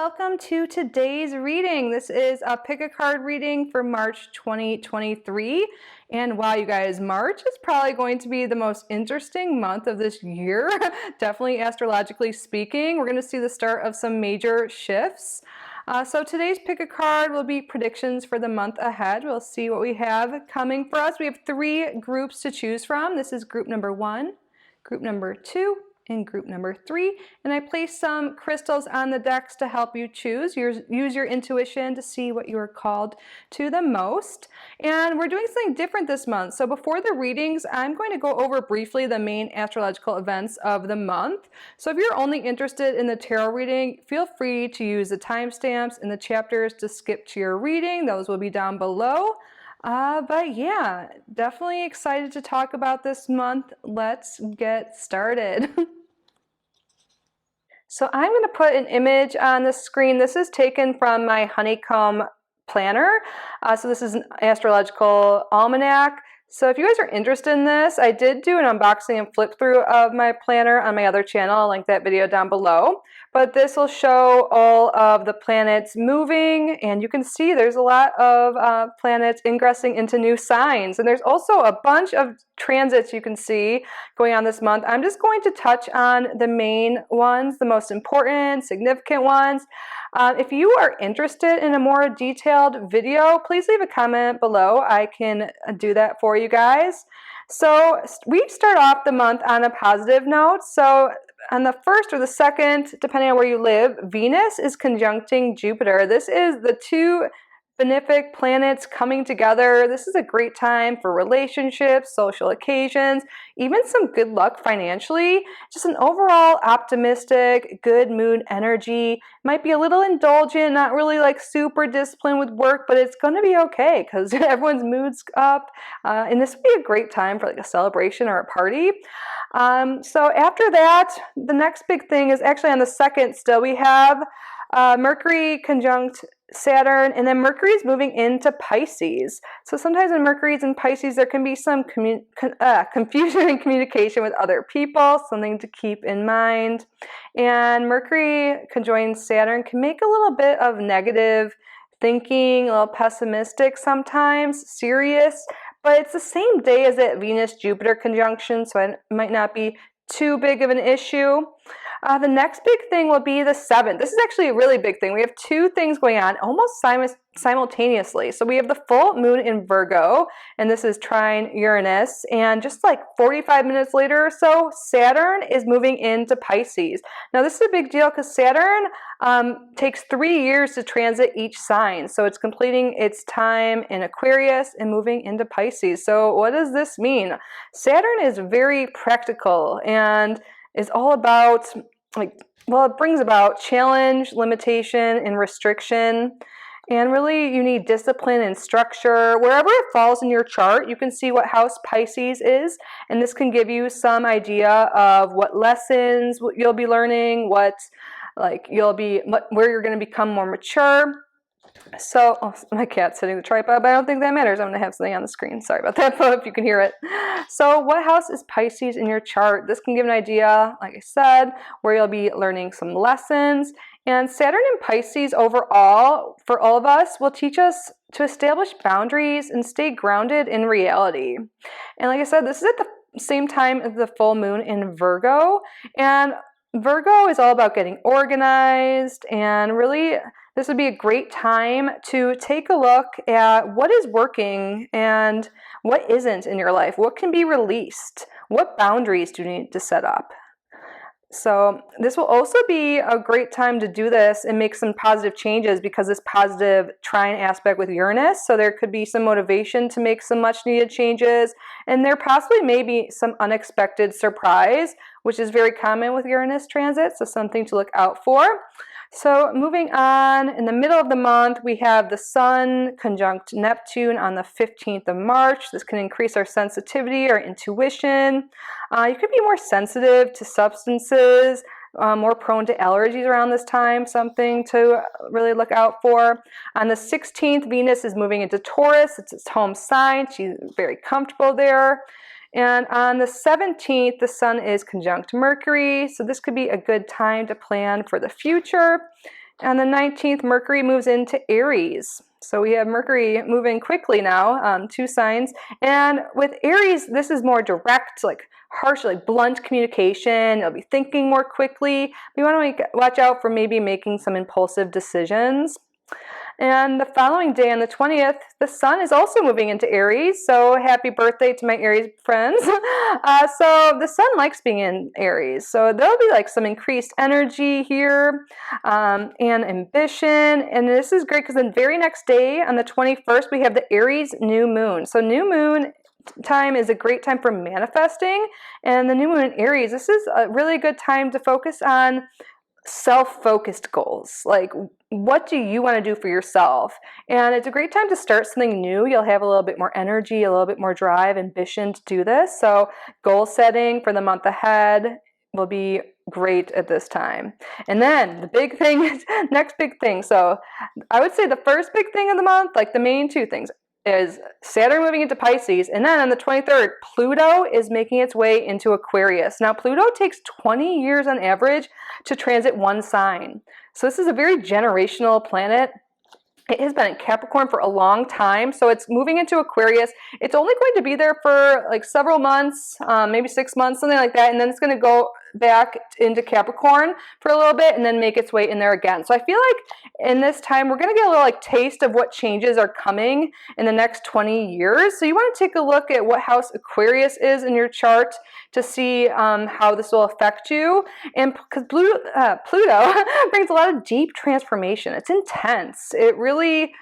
welcome to today's reading. This is a pick a card reading for March 2023. And wow, you guys, March is probably going to be the most interesting month of this year, definitely astrologically speaking. We're going to see the start of some major shifts. So today's pick a card will be predictions for the month ahead. We'll see what we have coming for us. We have 3 groups to choose from. This is group number 1, group number 2, and group number 3, and I placed some crystals on the decks to help you choose. Use your intuition to see what you are called to the most. And we're doing something different this month. So before the readings, I'm going to go over briefly the main astrological events of the month. So if you're only interested in the tarot reading, feel free to use the timestamps in the chapters to skip to your reading. Those will be down below. But yeah, definitely excited to talk about this month. Let's get started. So I'm going to put an image on the screen. This is taken from my honeycomb planner. So this is an astrological almanac. So if you guys are interested in this, I did do an unboxing and flip through of my planner on my other channel. I'll link that video down below. But this will show all of the planets moving, and you can see there's a lot of planets ingressing into new signs. And there's also a bunch of transits you can see going on this month. I'm just going to touch on the main ones, the most important, significant ones. If you are interested in a more detailed video, please leave a comment below. I can do that for you guys. So we start off the month on a positive note. So on the 1st or the 2nd, depending on where you live, Venus is conjuncting Jupiter. This is the 2 benefic planets coming together. This is a great time for relationships, social occasions, even some good luck financially. Just an overall optimistic, good mood energy. Might be a little indulgent, not really like super disciplined with work, but it's going to be okay because everyone's mood's up. And this would be a great time for like a celebration or a party. So after that, the next big thing is actually on the 2nd still. We have Mercury conjunct Saturn, and then Mercury is moving into Pisces. So sometimes when Mercury is in Pisces, there can be some confusion in communication with other people, something to keep in mind. And Mercury conjoined Saturn can make a little bit of negative thinking, a little pessimistic sometimes, serious, but it's the same day as that Venus-Jupiter conjunction, so it might not be too big of an issue. The next big thing will be the 7th. This is actually a really big thing. We have 2 things going on almost simultaneously. So we have the full moon in Virgo, and this is trine Uranus. And just like 45 minutes later or so, Saturn is moving into Pisces. Now this is a big deal because Saturn takes 3 years to transit each sign. So it's completing its time in Aquarius and moving into Pisces. So what does this mean? Saturn is very practical and is all about it brings about challenge, limitation, and restriction. And really, you need discipline and structure. Wherever it falls in your chart, you can see what house Pisces is. And this can give you some idea of what lessons you'll be learning, where you're going to become more mature. So, my cat's hitting the tripod, but I don't think that matters. I'm going to have something on the screen. Sorry about that, but if you can hear it. So, what house is Pisces in your chart? This can give an idea, like I said, where you'll be learning some lessons. And Saturn in Pisces overall, for all of us, will teach us to establish boundaries and stay grounded in reality. And like I said, this is at the same time as the full moon in Virgo. And Virgo is all about getting organized, and really this would be a great time to take a look at what is working and what isn't in your life. What can be released? What boundaries do you need to set up? So this will also be a great time to do this and make some positive changes because this positive trine aspect with Uranus. So there could be some motivation to make some much needed changes. And there possibly may be some unexpected surprise, which is very common with Uranus transits. So something to look out for. So moving on, in the middle of the month, we have the Sun conjunct Neptune on the 15th of March. This can increase our sensitivity, our intuition. You could be more sensitive to substances, more prone to allergies around this time, something to really look out for. On the 16th, Venus is moving into Taurus. It's its home sign. She's very comfortable there. And on the 17th, the Sun is conjunct Mercury, so this could be a good time to plan for the future. On the 19th, Mercury moves into Aries. So we have Mercury moving quickly now, 2 signs. And with Aries, this is more direct, like harsh, like blunt communication. You'll be thinking more quickly. We want to watch out for maybe making some impulsive decisions. And the following day, on the 20th, the sun is also moving into Aries. So happy birthday to my Aries friends. So the sun likes being in Aries. So there'll be like some increased energy here and ambition. And this is great because the very next day, on the 21st, we have the Aries new moon. So new moon time is a great time for manifesting. And the new moon in Aries, this is a really good time to focus on self-focused goals. Like, what do you want to do for yourself? And it's a great time to start something new. You'll have a little bit more energy, a little bit more drive, ambition to do this. So goal setting for the month ahead will be great at this time. And then the big thing, next big thing. So I would say the first big thing of the month, like the main 2 things, is Saturn moving into Pisces, and then on the 23rd, Pluto is making its way into Aquarius. Now, Pluto takes 20 years on average to transit 1 sign. So this is a very generational planet. It has been in Capricorn for a long time, so it's moving into Aquarius. It's only going to be there for like several months, maybe 6 months, something like that, and then it's going to go back into Capricorn for a little bit and then make its way in there again. So I feel like in this time we're going to get a little like taste of what changes are coming in the next 20 years. So you want to take a look at what house Aquarius is in your chart to see how this will affect you. And because Pluto brings a lot of deep transformation. It's intense. It really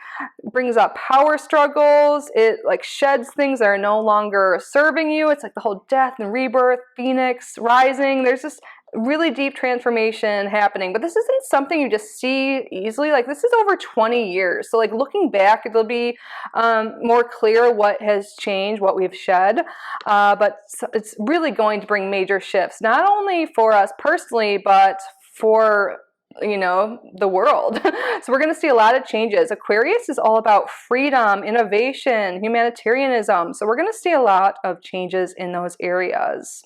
brings up power struggles. It like sheds things that are no longer serving you. It's like the whole death and rebirth, phoenix rising. There's just really deep transformation happening, but this isn't something you just see easily. Like, this is over 20 years. So like looking back, it'll be more clear what has changed, what we've shed. But it's really going to bring major shifts, not only for us personally, but for the world. So we're going to see a lot of changes. Aquarius is all about freedom, innovation, humanitarianism. So we're going to see a lot of changes in those areas.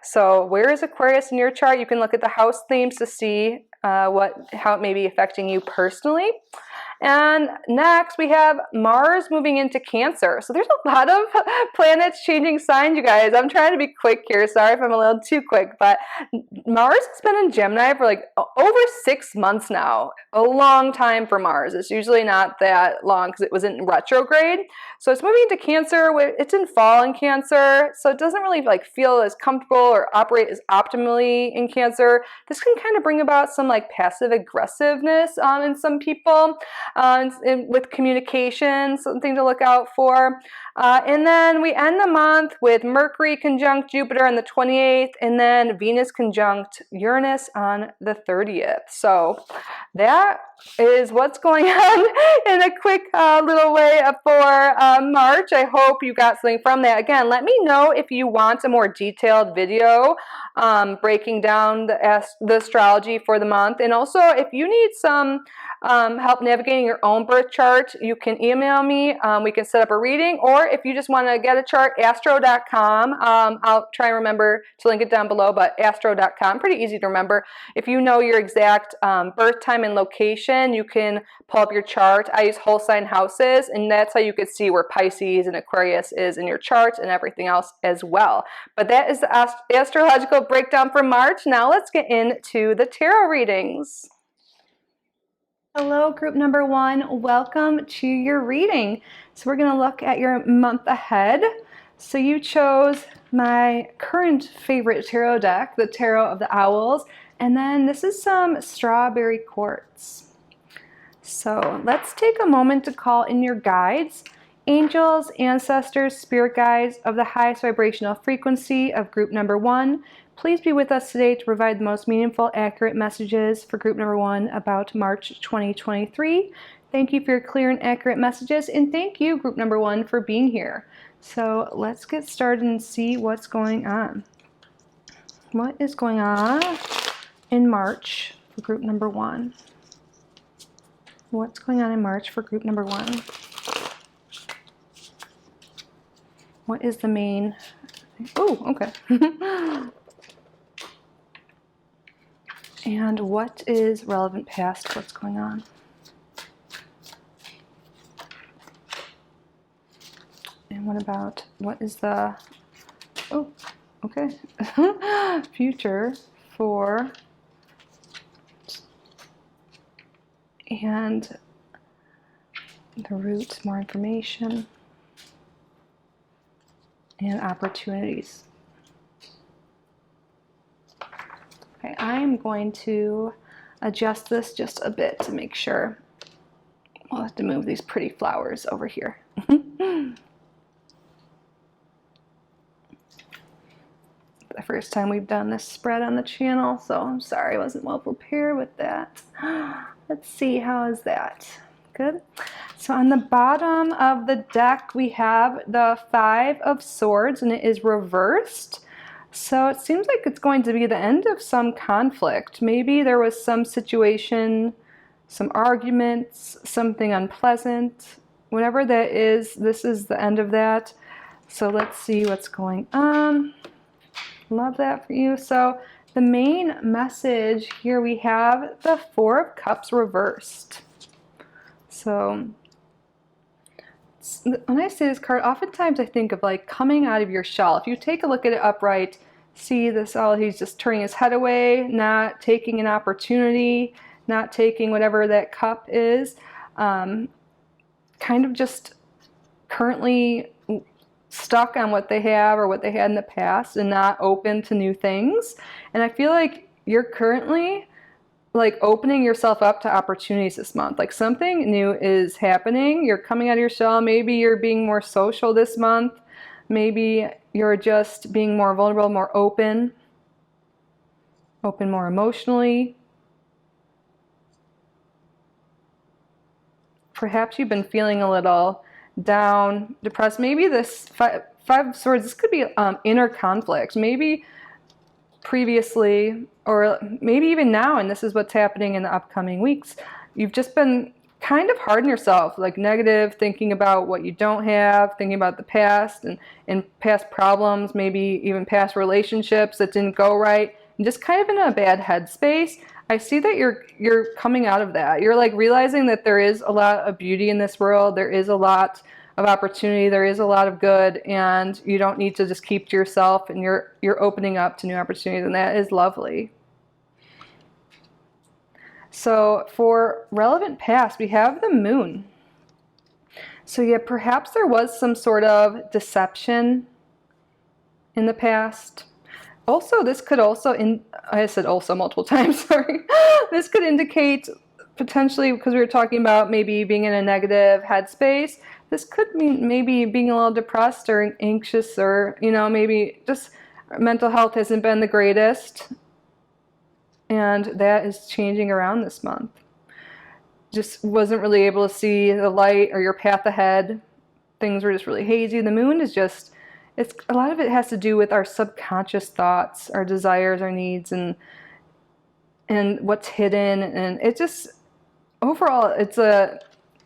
So where is Aquarius in your chart? You can look at the house themes to see how it may be affecting you personally. And next we have Mars moving into Cancer. So there's a lot of planets changing signs, you guys. I'm trying to be quick here. Sorry if I'm a little too quick, but Mars has been in Gemini for like over 6 months now. A long time for Mars. It's usually not that long because it was in retrograde. So it's moving into Cancer. It's in fall in Cancer, so it doesn't really like feel as comfortable or operate as optimally in Cancer. This can kind of bring about some like passive aggressiveness in some people. With communication, something to look out for. And then we end the month with Mercury conjunct Jupiter on the 28th, and then Venus conjunct Uranus on the 30th. So that is what's going on in a quick little way for March. I hope you got something from that. Again, let me know if you want a more detailed video breaking down the astrology for the month. And also, if you need some help navigating your own birth chart, you can email me. We can set up a reading, or if you just want to get a chart, astro.com. I'll try and remember to link it down below, but astro.com, pretty easy to remember. If you know your exact birth time and location, you can pull up your chart. I use whole sign houses, and that's how you could see where Pisces and Aquarius is in your chart and everything else as well. But that is the astrological breakdown for March. Now let's get into the tarot readings. Hello, group number 1. Welcome to your reading. So we're going to look at your month ahead. So you chose my current favorite tarot deck, the Tarot of the Owls, and then this is some strawberry quartz. So let's take a moment to call in your guides, angels, ancestors, spirit guides of the highest vibrational frequency of group number 1. Please be with us today to provide the most meaningful, accurate messages for group number 1 about March 2023. Thank you for your clear and accurate messages, and thank you, group number 1, for being here. So let's get started and see what's going on. What is going on in March for group number 1? What's going on in March for group number 1? What is the main... Oh, okay. And what is relevant past? What's going on? And what is the, oh, okay, future for, and the root, more information, and opportunities. Okay, I'm going to adjust this just a bit to make sure. I'll have to move these pretty flowers over here. The first time we've done this spread on the channel, so I'm sorry I wasn't well prepared with that. Let's see, how is that? Good. So on the bottom of the deck we have the 5 of Swords, and it is reversed. So it seems like it's going to be the end of some conflict. Maybe there was some situation, some arguments, something unpleasant. Whatever that is, this is the end of that. So let's see what's going on. Love that for you. So the main message here, we have the 4 of Cups reversed. So when I say this card, oftentimes I think of like coming out of your shell. If you take a look at it upright, see this, oh, he's just turning his head away, not taking an opportunity, not taking whatever that cup is, kind of just currently stuck on what they have or what they had in the past and not open to new things. And I feel like you're currently like opening yourself up to opportunities this month. Like something new is happening. You're coming out of your shell. Maybe you're being more social this month. Maybe you're just being more vulnerable, more open more emotionally. Perhaps you've been feeling a little down, depressed. Maybe this five of Swords, this could be inner conflict. Maybe previously, or maybe even now, and this is what's happening in the upcoming weeks, you've just been kind of hard on yourself, like negative, thinking about what you don't have, thinking about the past and past problems, maybe even past relationships that didn't go right, and just kind of in a bad headspace. I see that you're coming out of that. You're like realizing that there is a lot of beauty in this world. There is a lot of opportunity. There is a lot of good, and you don't need to just keep to yourself, and you're opening up to new opportunities, and that is lovely. So for relevant past, we have the Moon. So yeah, perhaps there was some sort of deception in the past. Also, this could also, I said also multiple times, sorry. This could indicate potentially, because we were talking about maybe being in a negative headspace, this could mean maybe being a little depressed or anxious, or, you know, maybe just mental health hasn't been the greatest. And that is changing around this month. Just wasn't really able to see the light or your path ahead. Things were just really hazy. The Moon is just, it's a lot of it has to do with our subconscious thoughts, our desires, our needs, and what's hidden. And it just, overall,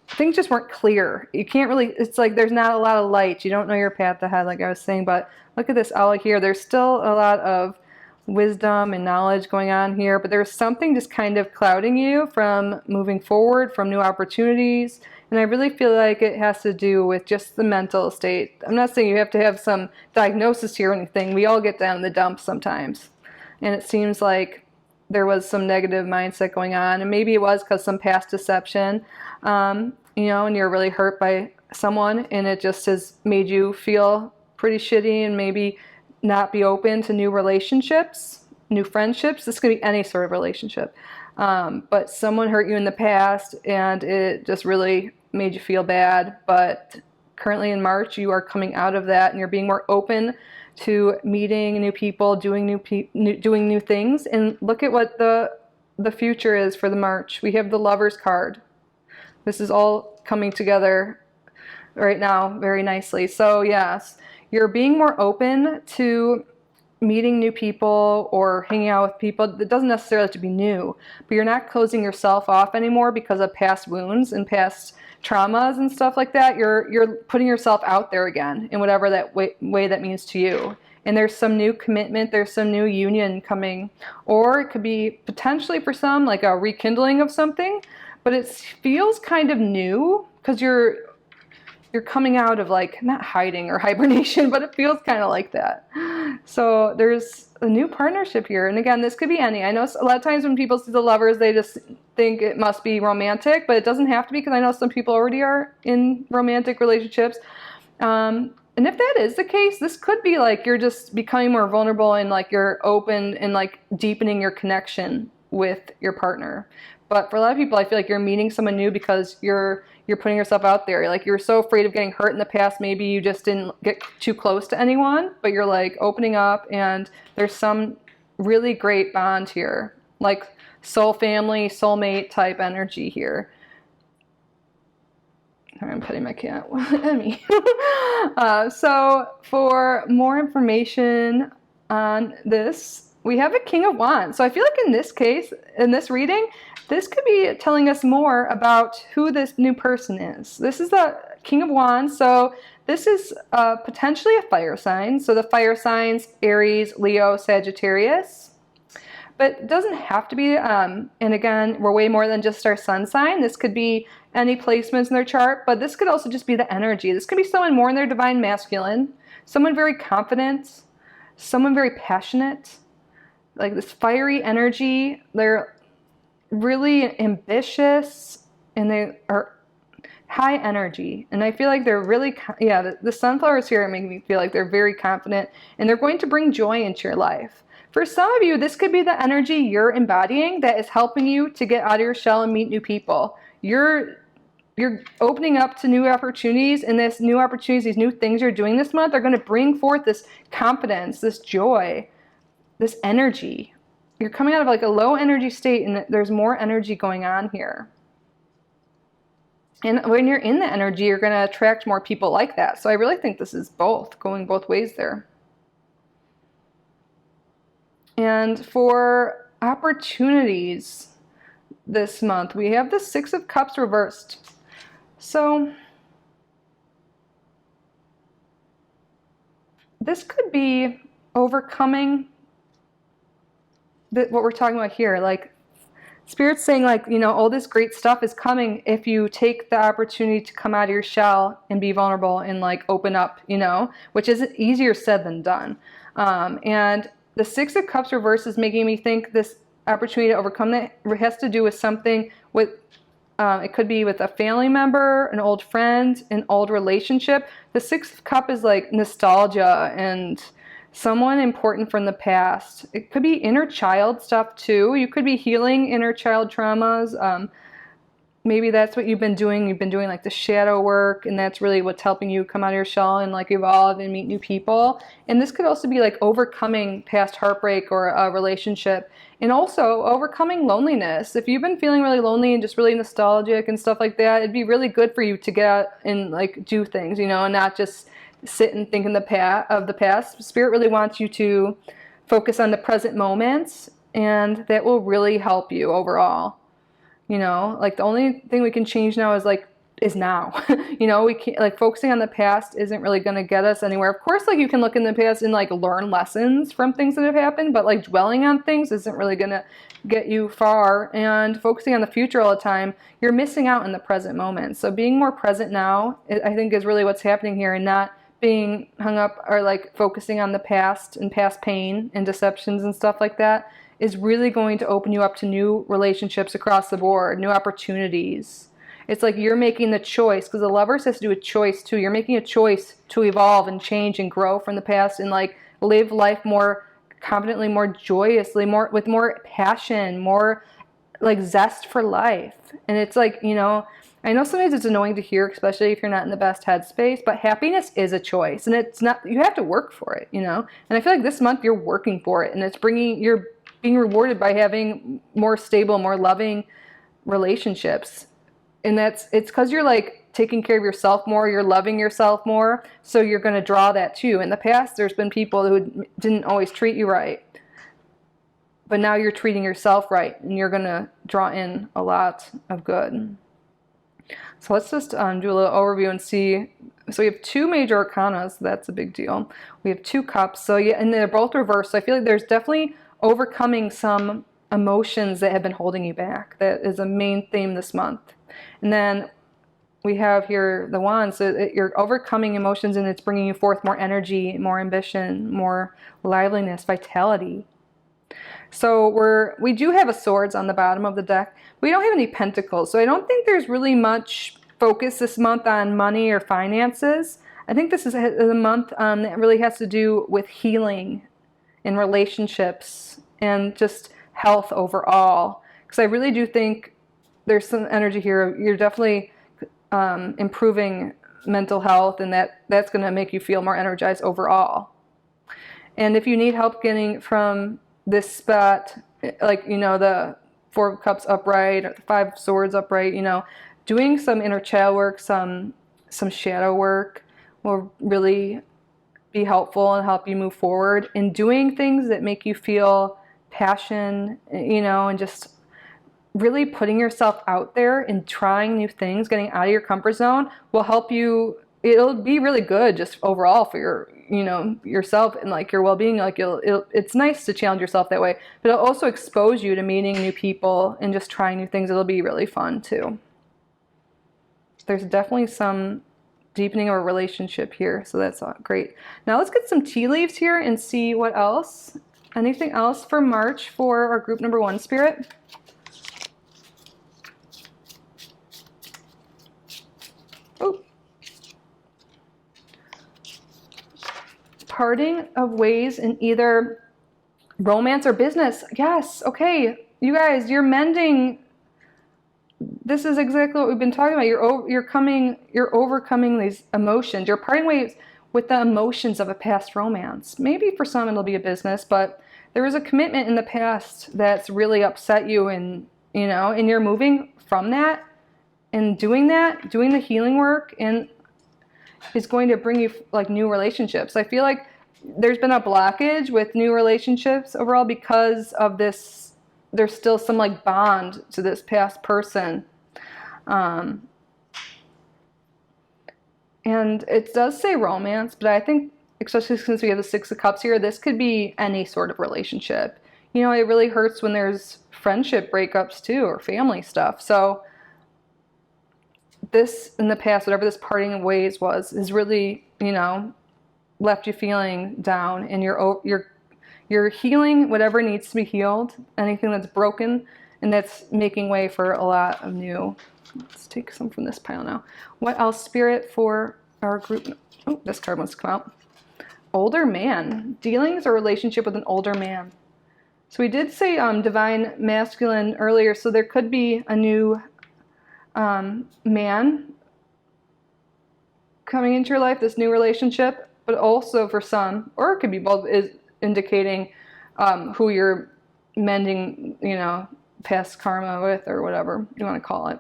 things just weren't clear. You can't really, it's like there's not a lot of light. You don't know your path ahead, like I was saying. But look at this owl here. There's still a lot of wisdom and knowledge going on here, but there's something just kind of clouding you from moving forward, from new opportunities. And I really feel like it has to do with just the mental state. I'm not saying you have to have some diagnosis here or anything. We all get down in the dumps sometimes. And it seems like there was some negative mindset going on. And maybe it was because some past deception, you know, and you're really hurt by someone, and it just has made you feel pretty shitty and maybe not be open to new relationships, new friendships. This could be any sort of relationship. But someone hurt you in the past and it just really made you feel bad. But currently in March, you are coming out of that and you're being more open to meeting new people, doing new things. And look at what the future is for the March. We have the Lovers card. This is all coming together right now very nicely. So yes, you're being more open to meeting new people or hanging out with people. It doesn't necessarily have to be new, but you're not closing yourself off anymore because of past wounds and past traumas and stuff like that. You're putting yourself out there again in whatever that way that means to you. and there's some new commitment, there's some new union coming. Or it could be potentially for some like a rekindling of something, but it feels kind of new because you're coming out of like not hiding or hibernation, but it feels kind of like that. So there's a new partnership here. And again, this could be any. I know a lot of times when people see the Lovers, they just think it must be romantic, but it doesn't have to be, because I know some people already are in romantic relationships. And if that is the case, this could be like you're just becoming more vulnerable and like you're open and like deepening your connection with your partner. But for a lot of people, I feel like you're meeting someone new because you're putting yourself out there. Like you're so afraid of getting hurt in the past. Maybe you just didn't get too close to anyone, but you're like opening up, and there's some really great bond here, like soul family, soulmate type energy here. I'm petting my cat, Emmy. So for more information on this, we have a King of Wands. So I feel like in this case, in this reading, this could be telling us more about who this new person is. This is the King of Wands. So this is potentially a fire sign. So the fire signs, Aries, Leo, Sagittarius. But it doesn't have to be, and again, we're way more than just our sun sign. This could be any placements in their chart, but this could also just be the energy. This could be someone more in their divine masculine, someone very confident, someone very passionate, like this fiery energy. They're really ambitious, and they are high energy. And I feel like they're really, the sunflowers here make me feel like they're very confident, and they're going to bring joy into your life. For some of you, this could be the energy you're embodying that is helping you to get out of your shell and meet new people. You're opening up to new opportunities, and these new things you're doing this month are going to bring forth this confidence, this joy, this energy. You're coming out of like a low energy state, and there's more energy going on here. And when you're in the energy, you're going to attract more people like that. So I really think this is going both ways there. And for opportunities this month, we have the Six of Cups reversed. So this could be overcoming what we're talking about here. Like Spirit's saying, like, all this great stuff is coming if you take the opportunity to come out of your shell and be vulnerable and like open up, which is easier said than done. And the Six of Cups reverse is making me think this opportunity to overcome that has to do with something with, it could be with a family member, an old friend, an old relationship. The Six of Cups is like nostalgia and someone important from the past. It could be inner child stuff too. You could be healing inner child traumas. Maybe that's what you've been doing. You've been doing like the shadow work, and that's really what's helping you come out of your shell and like evolve and meet new people. And this could also be like overcoming past heartbreak or a relationship, and also overcoming loneliness. If you've been feeling really lonely and just really nostalgic and stuff like that, it'd be really good for you to get out and like do things, and not just sit and think of the past. Spirit really wants you to focus on the present moments, and that will really help you overall. Like the only thing we can change now is now. We can't, like, focusing on the past isn't really going to get us anywhere. Of course, like, you can look in the past and like learn lessons from things that have happened, but like dwelling on things isn't really going to get you far. And focusing on the future all the time, you're missing out in the present moment. So being more present now, I think, is really what's happening here, and not being hung up or like focusing on the past and past pain and deceptions and stuff like that is really going to open you up to new relationships across the board, new opportunities. It's like you're making the choice, because the Lovers has to do with choice too. You're making a choice to evolve and change and grow from the past, and like live life more confidently, more joyously, with more passion, more like zest for life. And it's like, I know sometimes it's annoying to hear, especially if you're not in the best headspace, but happiness is a choice, and it's not, you have to work for it, And I feel like this month you're working for it, and you're being rewarded by having more stable, more loving relationships. And it's because you're like taking care of yourself more, you're loving yourself more, so you're going to draw that too. In the past, there's been people who didn't always treat you right, but now you're treating yourself right, and you're going to draw in a lot of good. So let's just do a little overview and see. So we have two major arcana, so that's a big deal. We have two cups, so yeah, and they're both reversed. So I feel like there's definitely overcoming some emotions that have been holding you back. That is a main theme this month. And then we have here the wand, so you're overcoming emotions and it's bringing you forth more energy, more ambition, more liveliness, vitality. So we do have a swords on the bottom of the deck. We don't have any pentacles, so I don't think there's really much focus this month on money or finances. I think this is a month that really has to do with healing in relationships and just health overall. Because I really do think there's some energy here. You're definitely improving mental health, and that's going to make you feel more energized overall. And if you need help getting from this spot, like, the Four of Cups upright, or the Five of Swords upright, doing some inner child work, some shadow work will really be helpful and help you move forward. And doing things that make you feel passion, and just really putting yourself out there and trying new things, getting out of your comfort zone will help you. It'll be really good just overall for your, yourself and like your well-being. Like it's nice to challenge yourself that way, but it'll also expose you to meeting new people and just trying new things. It'll be really fun too. There's definitely some deepening of a relationship here, so that's great. Now let's get some tea leaves here and see what else. Anything else for March for our group number 1 spirit? Oh. Parting of ways in either romance or business. Yes, okay. You guys, you're mending. This is exactly what we've been talking about. You're overcoming these emotions. You're parting ways with the emotions of a past romance. Maybe for some it'll be a business, but there was a commitment in the past that's really upset you, and and you're moving from that and doing the healing work, and is going to bring you like new relationships. I feel like there's been a blockage with new relationships overall because of this. There's still some like bond to this past person. And it does say romance, but I think, especially since we have the Six of Cups here, this could be any sort of relationship. It really hurts when there's friendship breakups too, or family stuff. So this in the past, whatever this parting of ways was, has really, left you feeling down, and you're healing whatever needs to be healed, anything that's broken, and that's making way for a lot of new. Let's take some from this pile now. What else, Spirit, for our group? Oh, this card wants to come out. Older man. Dealings or relationship with an older man. So we did say divine masculine earlier, so there could be a new man coming into your life, this new relationship, but also for some, or it could be both, is indicating who you're mending, past karma with, or whatever you want to call it.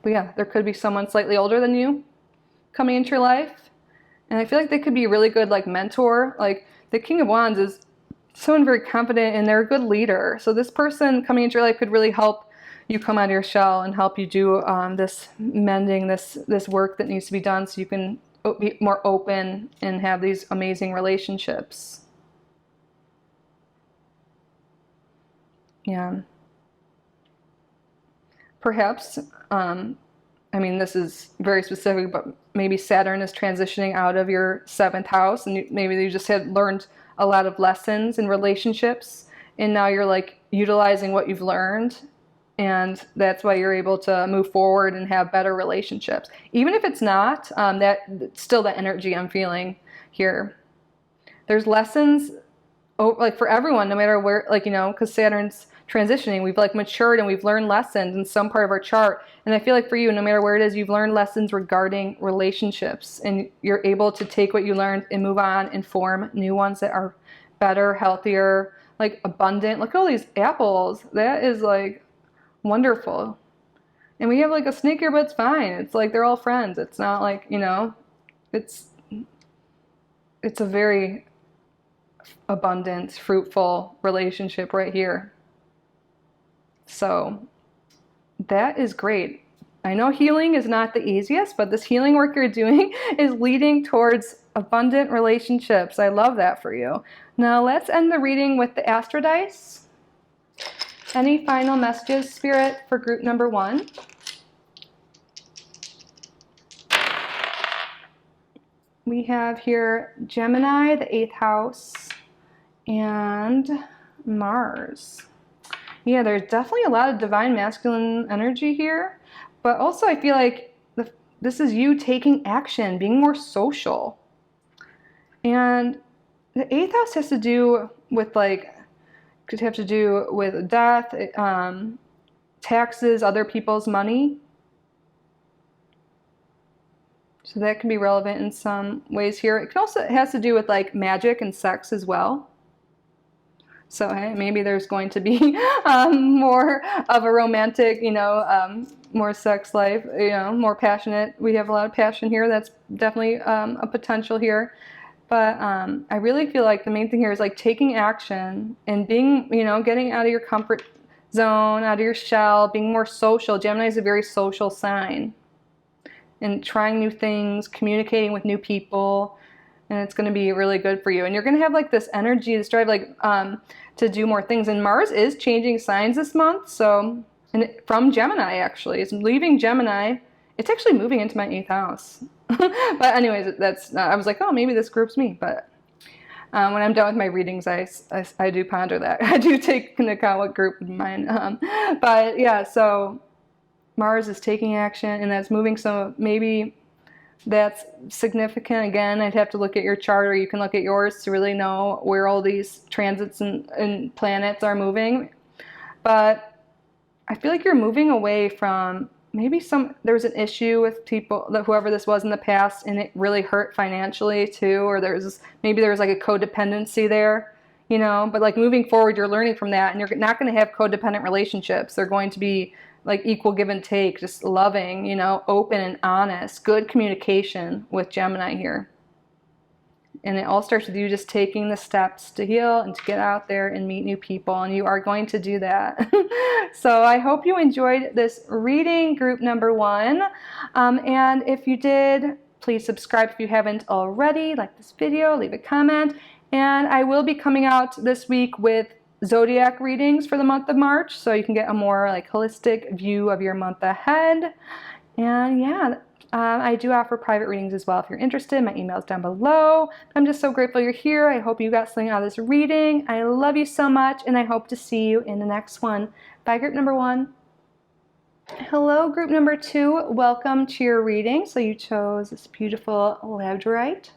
But yeah, there could be someone slightly older than you coming into your life, and I feel like they could be a really good like mentor. Like the King of Wands is someone very confident, and they're a good leader. So this person coming into your life could really help you come out of your shell and help you do this mending, this work that needs to be done, so you can be more open and have these amazing relationships. Yeah. Perhaps, this is very specific, but maybe Saturn is transitioning out of your 7th house, and maybe you just had learned a lot of lessons in relationships, and now you're like utilizing what you've learned, and that's why you're able to move forward and have better relationships. Even if it's not, that's still the energy I'm feeling here. There's lessons, like for everyone, no matter where, because Saturn's transitioning, we've like matured and we've learned lessons in some part of our chart. And I feel like for you, no matter where it is, you've learned lessons regarding relationships, and you're able to take what you learned and move on and form new ones that are better, healthier, like abundant. Look at all these apples. That is like wonderful. And we have like a snake here, but it's fine. It's like they're all friends. It's not like, it's a very abundant, fruitful relationship right here. So that is great. I know healing is not the easiest, but this healing work you're doing is leading towards abundant relationships. I love that for you. Now let's end the reading with the Astro Dice. Any final messages, Spirit, for group number 1? We have here Gemini, the 8th house, and Mars. Yeah, there's definitely a lot of divine masculine energy here, but also I feel like this is you taking action, being more social. And the 8th house has to do with could have to do with death, taxes, other people's money. So that can be relevant in some ways here. It has to do with like magic and sex as well. So hey, maybe there's going to be more of a romantic, more sex life, more passionate. We have a lot of passion here. That's definitely a potential here. But I really feel like the main thing here is like taking action and being, getting out of your comfort zone, out of your shell, being more social. Gemini is a very social sign. And trying new things, communicating with new people, and it's going to be really good for you. And you're going to have like this energy, this drive, to do more things. And Mars is changing signs this month, from Gemini actually. It's leaving Gemini. It's actually moving into my 8th house. But anyways, I was like, oh, maybe this group's me. But when I'm done with my readings, I do ponder that. I do take into account what group is mine. But yeah, so Mars is taking action, and that's moving, so maybe that's significant. Again, I'd have to look at your chart, or you can look at yours to really know where all these transits and planets are moving. But I feel like you're moving away from maybe there was an issue with people, whoever this was in the past, and it really hurt financially too, or maybe there was like a codependency there, but like moving forward, you're learning from that, and you're not going to have codependent relationships. They're going to be like equal give and take, just loving, open and honest, good communication with Gemini here. And it all starts with you just taking the steps to heal and to get out there and meet new people, and you are going to do that. So I hope you enjoyed this reading, group number 1. And if you did, please subscribe if you haven't already, like this video, leave a comment. And I will be coming out this week with zodiac readings for the month of March, so you can get a more like holistic view of your month ahead. And yeah, I do offer private readings as well if you're interested. My email is down below. I'm just so grateful you're here. I hope you got something out of this reading. I love you so much, and I hope to see you in the next one. Bye, group number 1. Hello, group number 2. Welcome to your reading. So you chose this beautiful labradorite.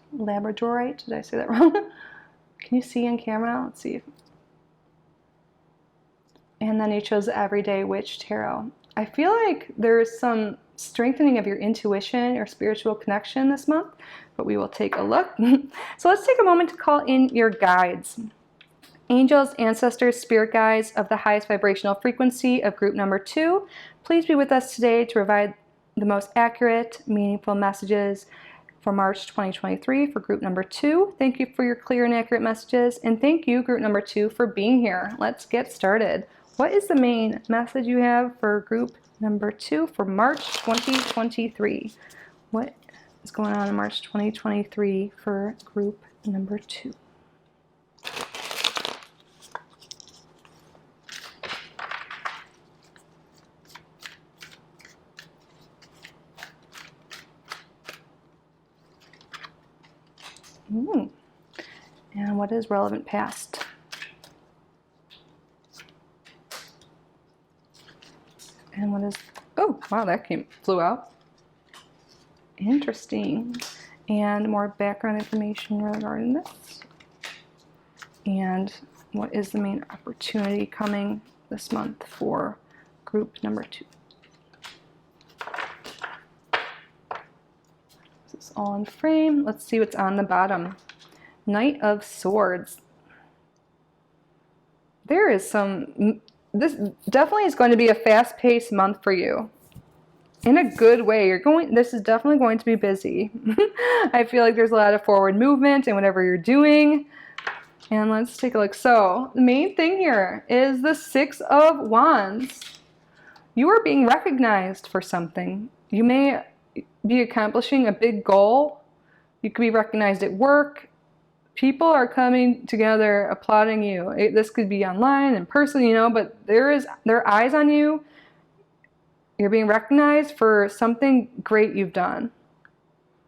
Did I say that wrong? Can you see on camera? Let's see. And then you chose the Everyday Witch Tarot. I feel like there's some strengthening of your intuition or spiritual connection this month, but we will take a look. So let's take a moment to call in your guides. Angels, ancestors, spirit guides of the highest vibrational frequency of group number 2, please be with us today to provide the most accurate, meaningful messages for March 2023 for group number 2. Thank you for your clear and accurate messages, and thank you, group number 2, for being here. Let's get started. What is the main message you have for group number 2 for March 2023? What is going on in March 2023 for group number 2? And what is relevant past? And what is, oh, wow, that flew out. Interesting. And more background information regarding this. And what is the main opportunity coming this month for group number 2? This is all in frame. Let's see what's on the bottom. Knight of Swords. There is this definitely is going to be a fast-paced month for you. In a good way. This is definitely going to be busy. I feel like there's a lot of forward movement in whatever you're doing. And let's take a look. So, the main thing here is the 6 of Wands. You are being recognized for something. You may be accomplishing a big goal. You could be recognized at work. People are coming together applauding you. This could be online, in person, you know, but there are eyes on you. You're being recognized for something great you've done.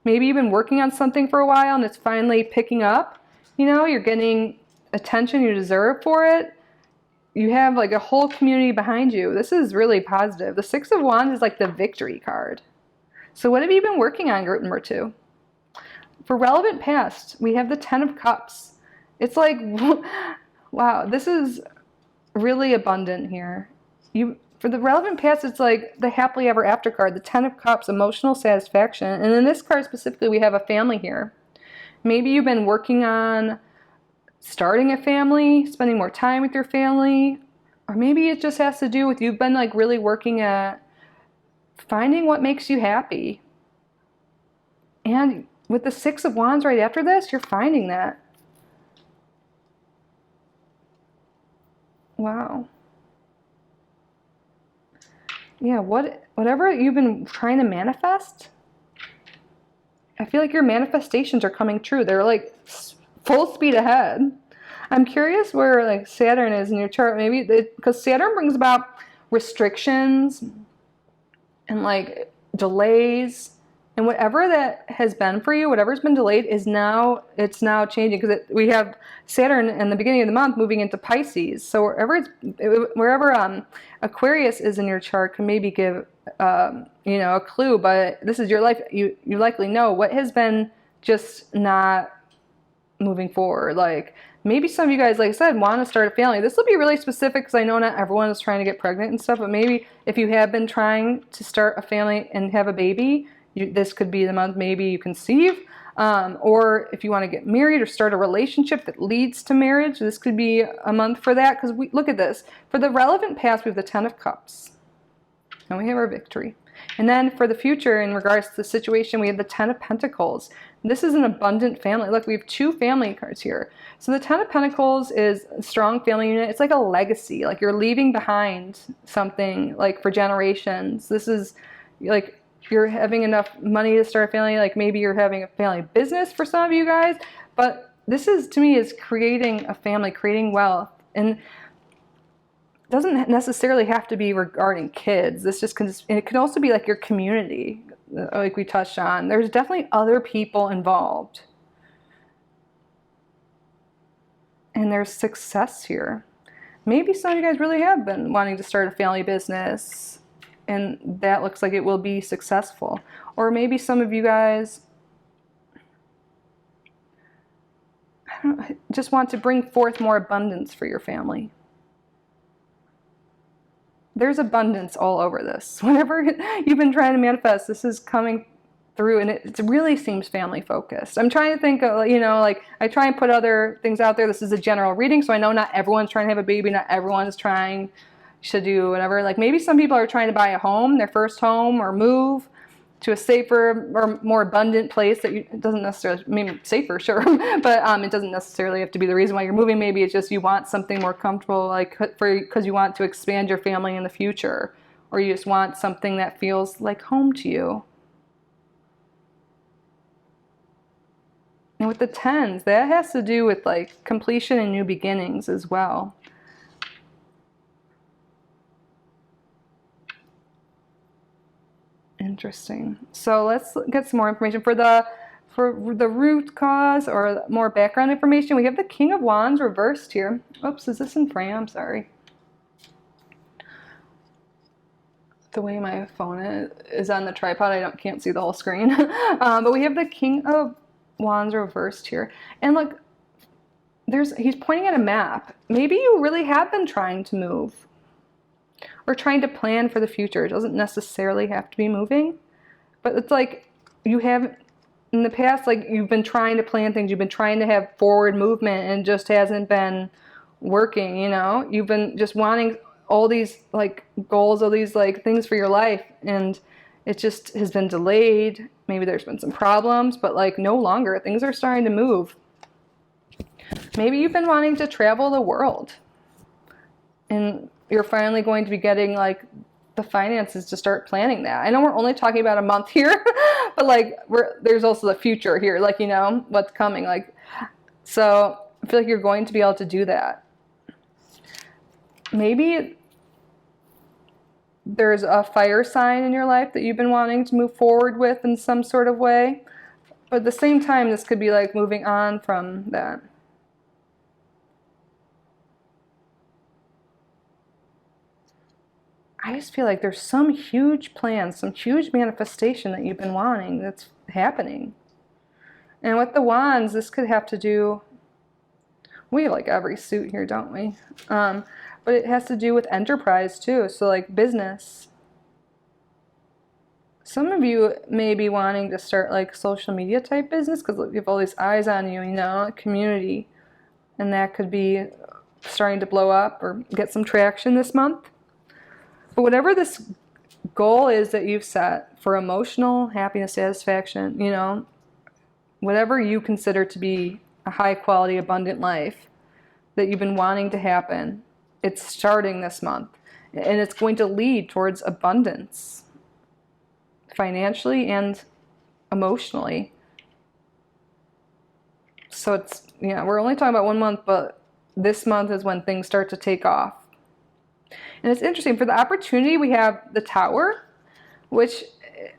Maybe you've been working on something for a while and it's finally picking up. You know, you're getting attention you deserve for it. You have like a whole community behind you. This is really positive. The Six of Wands is like the victory card. So what have you been working on, group number 2? For relevant past, we have the Ten of Cups. It's like, wow, this is really abundant here. For the relevant past, it's like the happily ever after card, the Ten of Cups, emotional satisfaction. And in this card specifically, we have a family here. Maybe you've been working on starting a family, spending more time with your family, or maybe it just has to do with you've been like really working at finding what makes you happy. And with the Six of Wands right after this, you're finding that. Wow. Yeah, whatever you've been trying to manifest, I feel like your manifestations are coming true. They're like full speed ahead. I'm curious where like Saturn is in your chart. Maybe because Saturn brings about restrictions and like delays, and whatever that has been for you, whatever's been delayed it's now changing, because we have Saturn in the beginning of the month moving into Pisces. So wherever Aquarius is in your chart can maybe give you know, a clue, but this is your life. You likely know what has been just not moving forward. Like maybe some of you guys, like I said, want to start a family. This will be really specific because I know not everyone is trying to get pregnant and stuff, but maybe if you have been trying to start a family and have a baby, this could be the month maybe you conceive, or if you want to get married or start a relationship that leads to marriage, this could be a month for that. Because we look at this, for the relevant past, we have the Ten of Cups, and we have our victory. And then for the future, in regards to the situation, we have the Ten of Pentacles. This is an abundant family. Look, we have 2 family cards here. So the Ten of Pentacles is a strong family unit. It's like a legacy, like you're leaving behind something like for generations. This is like you're having enough money to start a family, like maybe you're having a family business for some of you guys, but this is, to me, is creating a family, creating wealth. And it doesn't necessarily have to be regarding kids. This just and it could also be like your community, like we touched on. There's definitely other people involved. And there's success here. Maybe some of you guys really have been wanting to start a family business, and that looks like it will be successful. Or maybe some of you guys just want to bring forth more abundance for your family. There's abundance all over this. Whenever you've been trying to manifest, this is coming through, and it really seems family focused. I'm trying to think of, you know, like I try and put other things out there. This is a general reading, so I know not everyone's trying to have a baby, not everyone's trying to do whatever. Like maybe some people are trying to buy a home, their first home, or move to a safer or more abundant place that it doesn't necessarily, maybe safer, sure, but it doesn't necessarily have to be the reason why you're moving. Maybe it's just you want something more comfortable, like because you want to expand your family in the future, or you just want something that feels like home to you. And with the tens, that has to do with like completion and new beginnings as well. Interesting. So let's get some more information for the root cause or more background information. We have the King of Wands reversed here. Oops, is this in frame? I'm sorry. The way my phone is on the tripod, I can't see the whole screen. But we have the King of Wands reversed here. And look, he's pointing at a map. Maybe you really have been trying to move, or trying to plan for the future. It doesn't necessarily have to be moving, but it's like you have in the past, like you've been trying to plan things, you've been trying to have forward movement, and it just hasn't been working, you know? You've been just wanting all these like goals, all these like things for your life, and it just has been delayed. Maybe there's been some problems, but like no longer, things are starting to move. Maybe you've been wanting to travel the world, and you're finally going to be getting like the finances to start planning that. I know we're only talking about a month here, but like there's also the future here, like, you know, what's coming. Like, so I feel like you're going to be able to do that. Maybe there's a fire sign in your life that you've been wanting to move forward with in some sort of way. But at the same time, this could be like moving on from that. I just feel like there's some huge plan, some huge manifestation that you've been wanting that's happening. And with the wands, this could have to do, we have like every suit here, don't we? But it has to do with enterprise too, so like business. Some of you may be wanting to start like social media type business because you have all these eyes on you, you know, community. And that could be starting to blow up or get some traction this month. But whatever this goal is that you've set for emotional happiness, satisfaction, you know, whatever you consider to be a high quality, abundant life that you've been wanting to happen, it's starting this month. And it's going to lead towards abundance. Financially and emotionally. So it's, you know, we're only talking about 1 month, but this month is when things start to take off. And it's interesting, for the opportunity, we have the Tower, which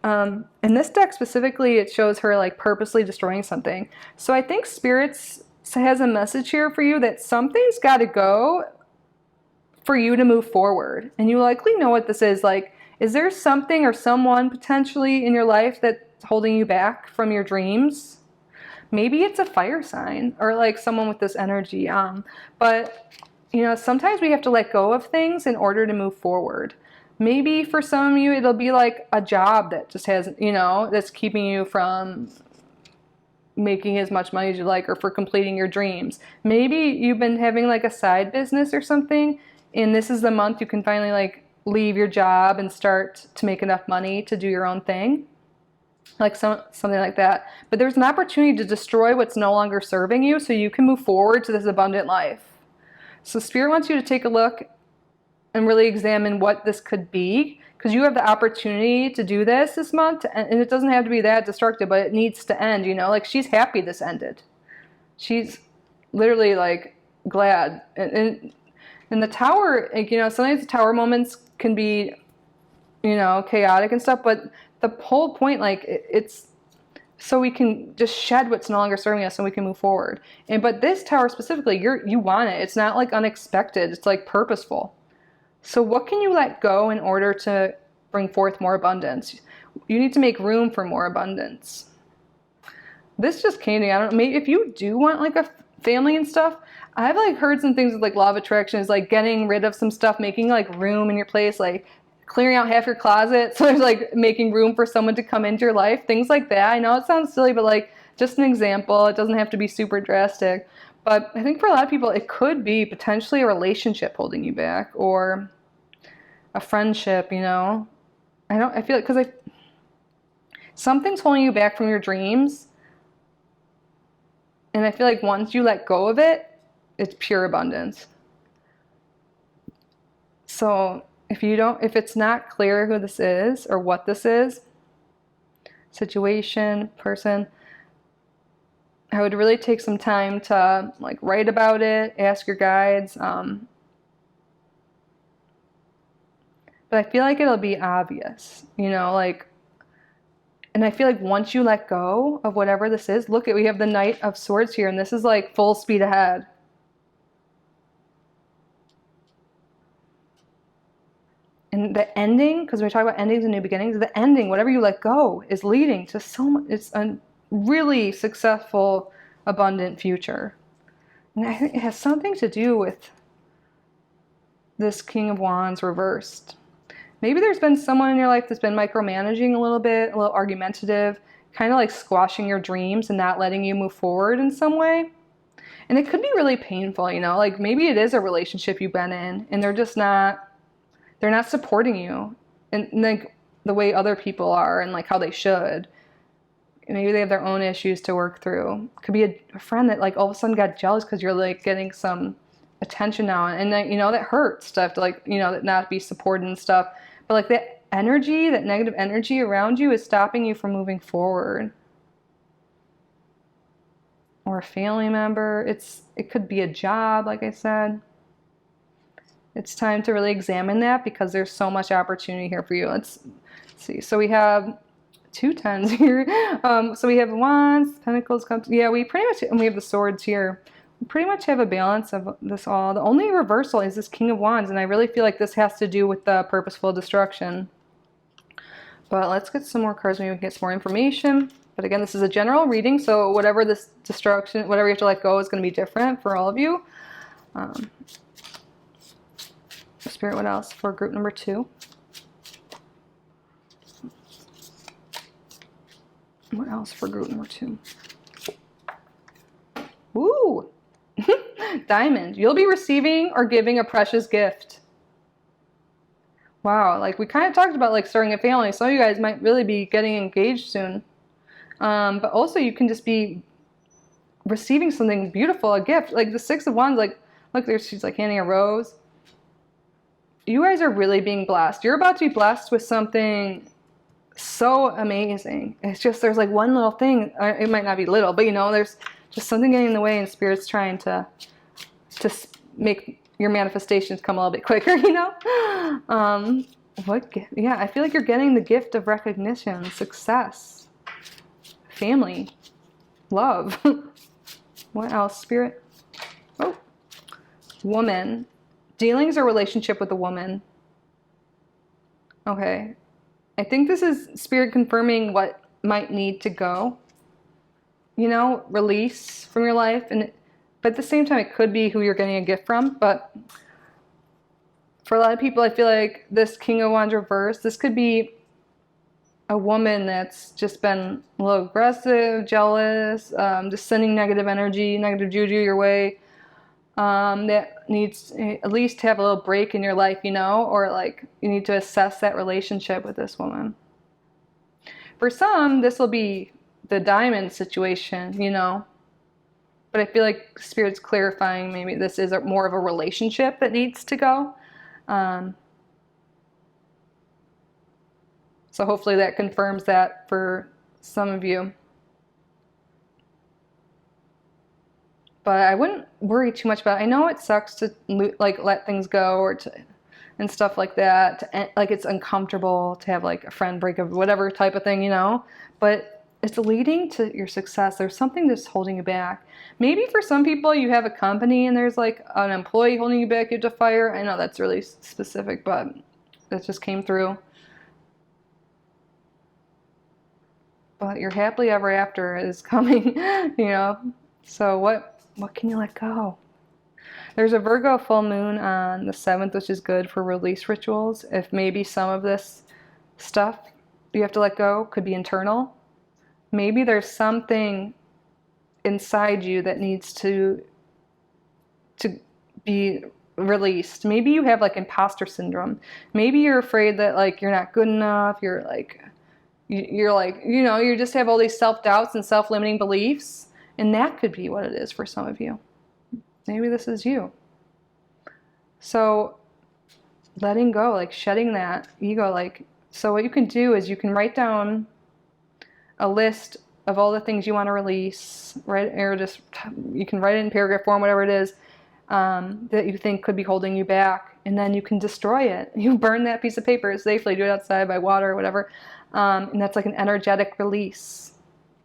in this deck specifically, it shows her like purposely destroying something. So I think Spirits has a message here for you that something's got to go for you to move forward. And you likely know what this is. Like, is there something or someone potentially in your life that's holding you back from your dreams? Maybe it's a fire sign or like someone with this energy. But, you know, sometimes we have to let go of things in order to move forward. Maybe for some of you, it'll be like a job that just has, you know, that's keeping you from making as much money as you like or for completing your dreams. Maybe you've been having like a side business or something, and this is the month you can finally like leave your job and start to make enough money to do your own thing, like something like that. But there's an opportunity to destroy what's no longer serving you so you can move forward to this abundant life. So Spirit wants you to take a look and really examine what this could be, because you have the opportunity to do this month, and it doesn't have to be that destructive, but it needs to end, you know, like she's happy this ended. She's literally like glad. And the Tower, like, you know, sometimes the Tower moments can be, you know, chaotic and stuff, but the whole point, like, it's so we can just shed what's no longer serving us and we can move forward. But this Tower specifically, you want it. It's not like unexpected. It's like purposeful. So what can you let go in order to bring forth more abundance? You need to make room for more abundance. This just came to me. I don't know, maybe if you do want like a family and stuff, I've like heard some things with like law of attraction is like getting rid of some stuff, making like room in your place, like clearing out half your closet. So there's like making room for someone to come into your life, things like that. I know it sounds silly, but like just an example. It doesn't have to be super drastic. But I think for a lot of people, it could be potentially a relationship holding you back or a friendship, you know. I feel like because something's holding you back from your dreams. And I feel like once you let go of it, it's pure abundance. So if it's not clear who this is or what this is, situation, person, I would really take some time to like write about it, ask your guides. But I feel like it'll be obvious, you know, like, and I feel like once you let go of whatever this is, look at, we have the Knight of Swords here, and this is like full speed ahead. And the ending, because we talk about endings and new beginnings, the ending, whatever you let go, is leading to so much. It's a really successful, abundant future. And I think it has something to do with this King of Wands reversed. Maybe there's been someone in your life that's been micromanaging a little bit, a little argumentative, kind of like squashing your dreams and not letting you move forward in some way. And it could be really painful, you know, like maybe it is a relationship you've been in and they're not supporting you and like the way other people are and like how they should. Maybe they have their own issues to work through. Could be a friend that like all of a sudden got jealous because you're like getting some attention now, and then, you know, that hurts stuff to like, you know, that not be supported and stuff. But like that energy, that negative energy around you is stopping you from moving forward. Or a family member. It could be a job, like I said. It's time to really examine that because there's so much opportunity here for you. Let's see. So we have 2 tens here. So we have wands, pentacles, cups. Yeah, we pretty much, and we have the swords here. We pretty much have a balance of this all. The only reversal is this King of Wands, and I really feel like this has to do with the purposeful destruction. But let's get some more cards. Maybe we can get some more information. But again, this is a general reading, so whatever this destruction, whatever you have to let go is going to be different for all of you. Spirit, what else for group number 2? What else for group number 2? Ooh! Diamond. You'll be receiving or giving a precious gift. Wow, like we kind of talked about like starting a family. Some of you guys might really be getting engaged soon. But also you can just be receiving something beautiful, a gift. Like the 6 of Wands, like look there, she's like handing a rose. You guys are really being blessed. You're about to be blessed with something so amazing. It's just there's like one little thing. It might not be little, but you know, there's just something getting in the way, and Spirit's trying to make your manifestations come a little bit quicker, you know? Yeah, I feel like you're getting the gift of recognition, success, family, love. What else, Spirit? Oh, woman. Dealings or relationship with a woman. Okay. I think this is Spirit confirming what might need to go. You know, release from your life. But at the same time, it could be who you're getting a gift from. But for a lot of people, I feel like this King of Wands reverse, this could be a woman that's just been a little aggressive, jealous, just sending negative energy, negative juju your way. That needs to at least have a little break in your life, you know, or like you need to assess that relationship with this woman. For some, this will be the diamond situation, you know, but I feel like Spirit's clarifying maybe this is more of a relationship that needs to go. So hopefully that confirms that for some of you. But I wouldn't worry too much about it. I know it sucks to like let things go or and stuff like that. Like it's uncomfortable to have like a friend break up, whatever type of thing, you know. But it's leading to your success. There's something that's holding you back. Maybe for some people you have a company and there's like an employee holding you back. You have to fire. I know that's really specific, but that just came through. But your happily ever after is coming, you know. So what can you let go? There's a Virgo full moon on the 7th, which is good for release rituals. If maybe some of this stuff you have to let go could be internal. Maybe there's something inside you that needs to be released. Maybe you have like imposter syndrome. Maybe you're afraid that like you're not good enough. You're like, you know, you just have all these self-doubts and self-limiting beliefs. And that could be what it is for some of you. Maybe this is you. So letting go, like shedding that ego, like, so what you can do is you can write down a list of all the things you want to release, right? Or just, you can write it in paragraph form, whatever it is, that you think could be holding you back. And then you can destroy it. You burn that piece of paper safely, do it outside by water or whatever. And that's like an energetic release.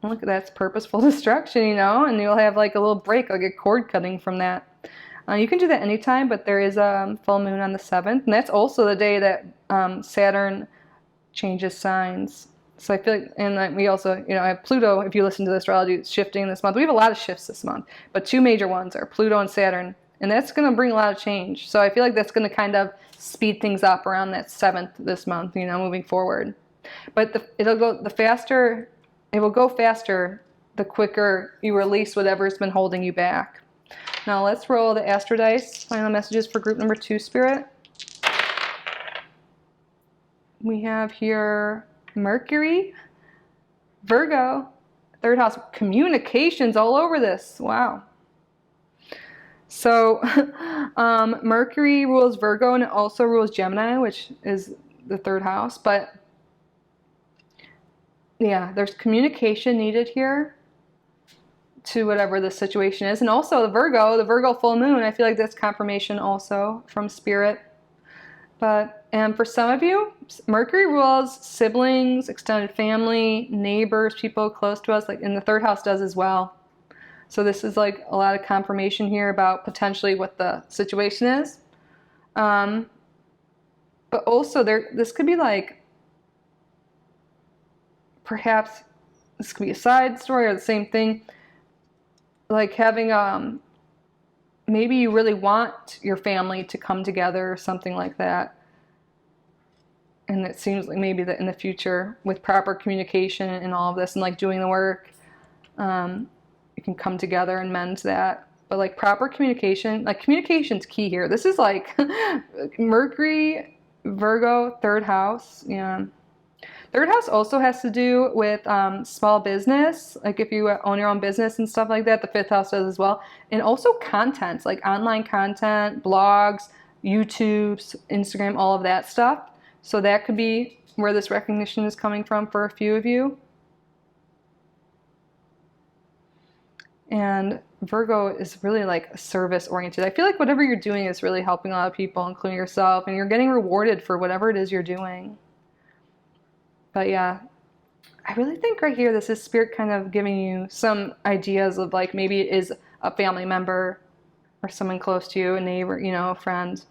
Look, that's purposeful destruction, you know, and you'll have like a little break, like a cord cutting from that. You can do that anytime, but there is a full moon on the 7th, and that's also the day that Saturn changes signs. So I feel like, and we also, you know, have Pluto, if you listen to the astrology, it's shifting this month. We have a lot of shifts this month, but 2 major ones are Pluto and Saturn, and that's going to bring a lot of change. So I feel like that's going to kind of speed things up around that 7th this month, you know, moving forward. But it will go faster the quicker you release whatever's been holding you back. Now let's roll the Astro Dice. Final messages for group number 2, Spirit. We have here Mercury, Virgo, 3rd house, communications all over this. Wow. So Mercury rules Virgo and it also rules Gemini, which is the third house, but yeah, there's communication needed here to whatever the situation is. And also the Virgo full moon, I feel like that's confirmation also from Spirit. And for some of you, Mercury rules siblings, extended family, neighbors, people close to us, like in the third house does as well. So this is like a lot of confirmation here about potentially what the situation is. But also this could be like, perhaps this could be a side story or the same thing. Like having, maybe you really want your family to come together or something like that. And it seems like maybe that in the future, with proper communication and all of this and like doing the work, you can come together and mend that. But like proper communication, like communication's key here. This is like Mercury, Virgo, third house. Yeah. Third house also has to do with small business, like if you own your own business and stuff like that. The fifth house does as well. And also content, like online content, blogs, YouTube, Instagram, all of that stuff. So that could be where this recognition is coming from for a few of you. And Virgo is really like service oriented. I feel like whatever you're doing is really helping a lot of people, including yourself, and you're getting rewarded for whatever it is you're doing. But yeah, I really think right here, this is Spirit kind of giving you some ideas of like, maybe it is a family member or someone close to you, a neighbor, you know, a friend.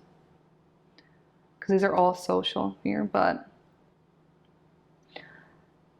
Because these are all social here, but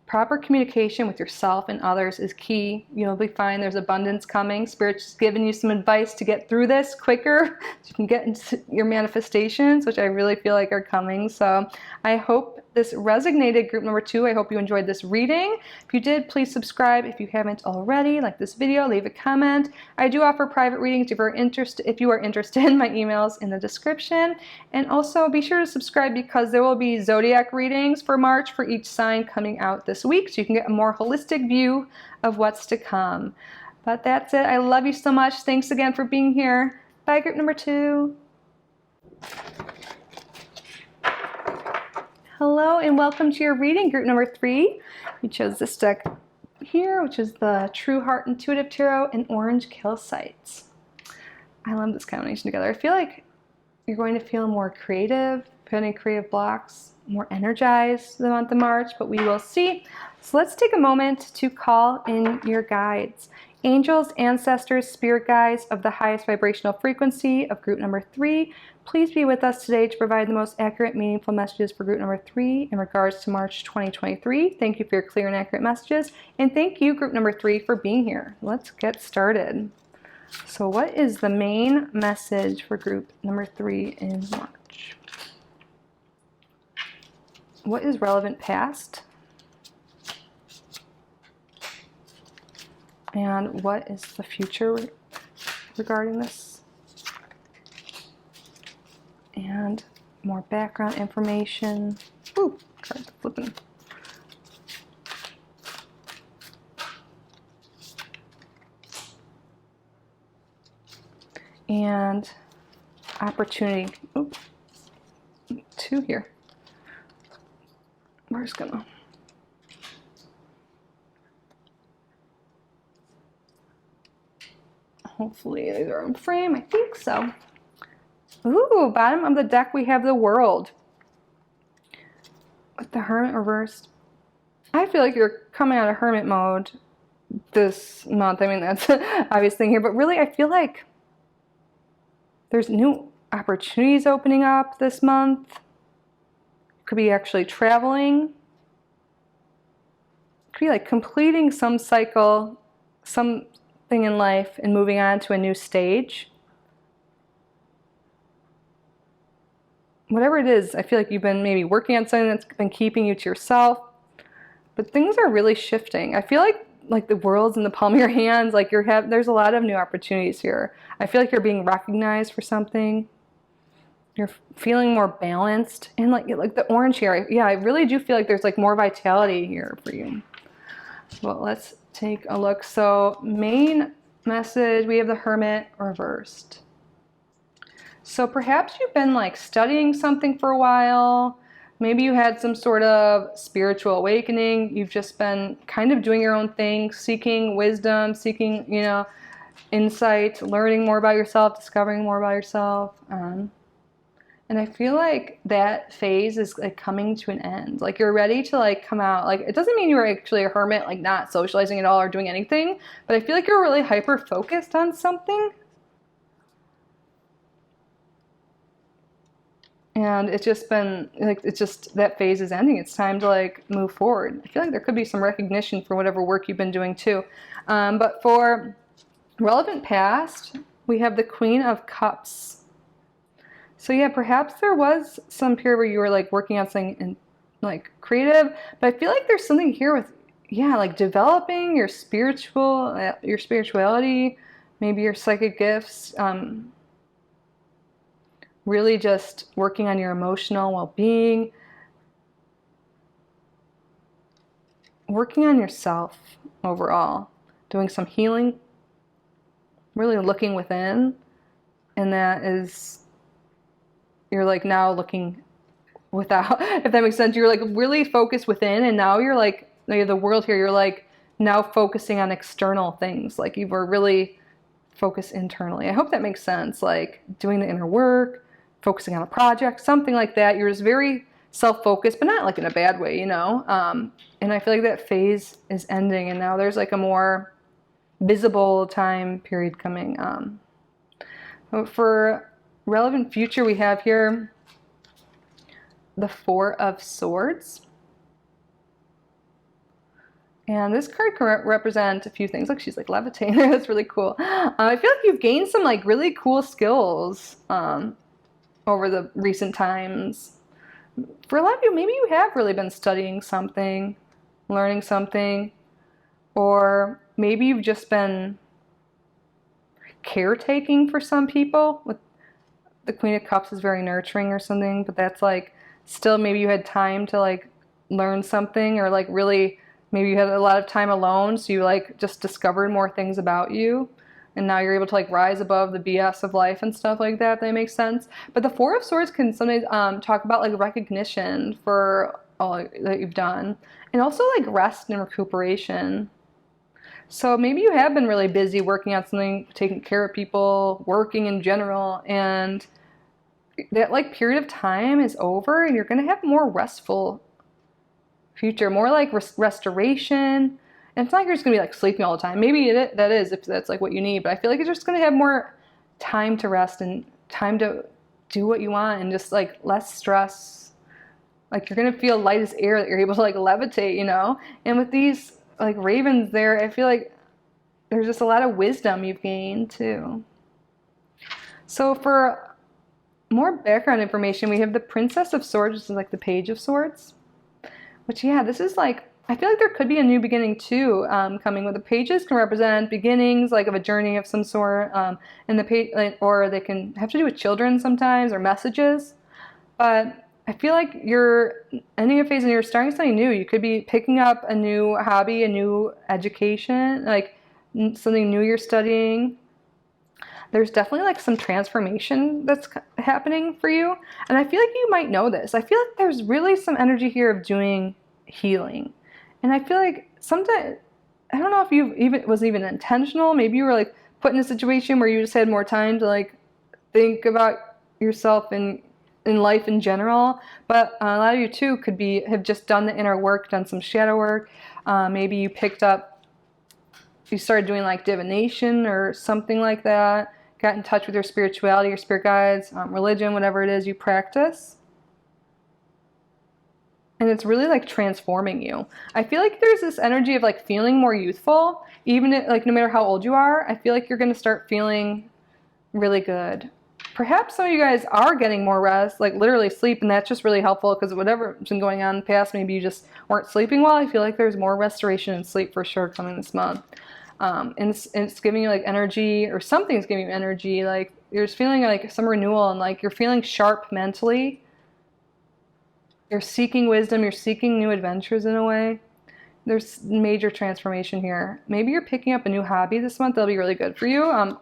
proper communication with yourself and others is key. You'll be fine. There's abundance coming. Spirit's just giving you some advice to get through this quicker so you can get into your manifestations, which I really feel like are coming. So I hope this resonated, group number 2. I hope you enjoyed this reading. If you did, please subscribe if you haven't already. Like this video, leave a comment. I do offer private readings if you are interested. My email's in the description. And also be sure to subscribe because there will be zodiac readings for March for each sign coming out this week, so you can get a more holistic view of what's to come. But that's it. I love you so much. Thanks again for being here. Bye, group number 2. Hello and welcome to your reading, group number 3. We chose this deck here, which is the True Heart Intuitive Tarot and Orange Calcite. I love this combination together. I feel like you're going to feel more creative, putting creative blocks, more energized the month of March, but we will see. So let's take a moment to call in your guides. Angels, ancestors, spirit guides of the highest vibrational frequency of group number 3, please be with us today to provide the most accurate, meaningful messages for group number 3 in regards to March 2023. Thank you for your clear and accurate messages. And thank you, group number 3, for being here. Let's get started. So what is the main message for group number 3 in March? What is relevant past? And what is the future regarding this? And more background information. Ooh, cards flipping. And opportunity. Ooh, 2 here. We're just gonna. Hopefully these are in frame. I think so. Ooh, bottom of the deck we have the World. With the Hermit reversed. I feel like you're coming out of Hermit mode this month. I mean, that's an obvious thing here. But really, I feel like there's new opportunities opening up this month. Could be actually traveling. Could be like completing some cycle, something in life and moving on to a new stage. Whatever it is, I feel like you've been maybe working on something that's been keeping you to yourself, but things are really shifting. I feel like the world's in the palm of your hands. Like there's a lot of new opportunities here. I feel like you're being recognized for something. You're feeling more balanced, and like the orange here. Yeah, I really do feel like there's like more vitality here for you. Well, let's take a look. So main message, we have the Hermit reversed. So perhaps you've been like studying something for a while, Maybe you had some sort of spiritual awakening. You've just been kind of doing your own thing, seeking wisdom, seeking, you know, insight, learning more about yourself, discovering more about yourself. And I feel like that phase is like coming to an end. Like you're ready to like come out. Like it doesn't mean you're actually a hermit, like not socializing at all or doing anything, but I feel like you're really hyper focused on something. And it's just been like, it's just that phase is ending. It's time to like move forward. I feel like there could be some recognition for whatever work you've been doing too. But for relevant past, we have the Queen of Cups. So yeah, perhaps there was some period where you were like working on something in, like creative, but I feel like there's something here with, yeah, like developing your spirituality, maybe your psychic gifts, really just working on your emotional well-being, working on yourself overall, doing some healing, really looking within, and that is, you're like now looking without, if that makes sense, you're like really focused within, and now you're like the world here, you're like now focusing on external things, like you were really focused internally. I hope that makes sense, like doing the inner work, focusing on a project, something like that. You're just very self-focused, but not like in a bad way, you know? And I feel like that phase is ending, and now there's like a more visible time period coming. For relevant future, we have here the Four of Swords. And this card can represent a few things. Like she's like levitating. That's really cool. I feel like you've gained some like really cool skills over the recent times. For a lot of you, maybe you have really been studying something, learning something, or maybe you've just been caretaking for some people. With the Queen of Cups is very nurturing or something, but that's like still maybe you had time to like learn something, or like really maybe you had a lot of time alone, so you like just discovered more things about you, and now you're able to like rise above the BS of life and stuff like that. That makes sense. But the Four of Swords can sometimes talk about like recognition for all that you've done, and also like rest and recuperation. So maybe you have been really busy working on something, taking care of people, working in general, and that like period of time is over, and you're going to have more restful future, more like restoration. And it's not like you're just going to be like sleeping all the time. Maybe that is if that's like what you need, but I feel like you're just going to have more time to rest and time to do what you want, and just like less stress. Like you're going to feel light as air, that you're able to like levitate, you know? And with these like ravens there, I feel like there's just a lot of wisdom you've gained too. So for more background information, we have the Princess of Swords, which is like the Page of Swords. Which, yeah, this is like, I feel like there could be a new beginning too coming. With the pages can represent beginnings, like of a journey of some sort, and the page, or they can have to do with children sometimes, or messages. But I feel like you're ending a phase and you're starting something new. You could be picking up a new hobby, a new education, like something new you're studying. There's definitely like some transformation that's happening for you. And I feel like you might know this. I feel like there's really some energy here of doing healing. And I feel like sometimes, I don't know if it was even intentional. Maybe you were like put in a situation where you just had more time to like think about yourself and in life in general. But a lot of you too could have just done the inner work, done some shadow work. Maybe you started doing like divination or something like that. Got in touch with your spirituality, your spirit guides, religion, whatever it is you practice. And it's really like transforming you. I feel like there's this energy of like feeling more youthful, even if, like no matter how old you are. I feel like you're going to start feeling really good. Perhaps some of you guys are getting more rest, like literally sleep, and that's just really helpful because whatever's been going on in the past, maybe you just weren't sleeping well. I feel like there's more restoration and sleep for sure coming this month. And it's giving you like energy, or something's giving you energy, like you're just feeling like some renewal, and like you're feeling sharp mentally. You're seeking wisdom, you're seeking new adventures in a way. There's major transformation here. Maybe you're picking up a new hobby this month that'll be really good for you.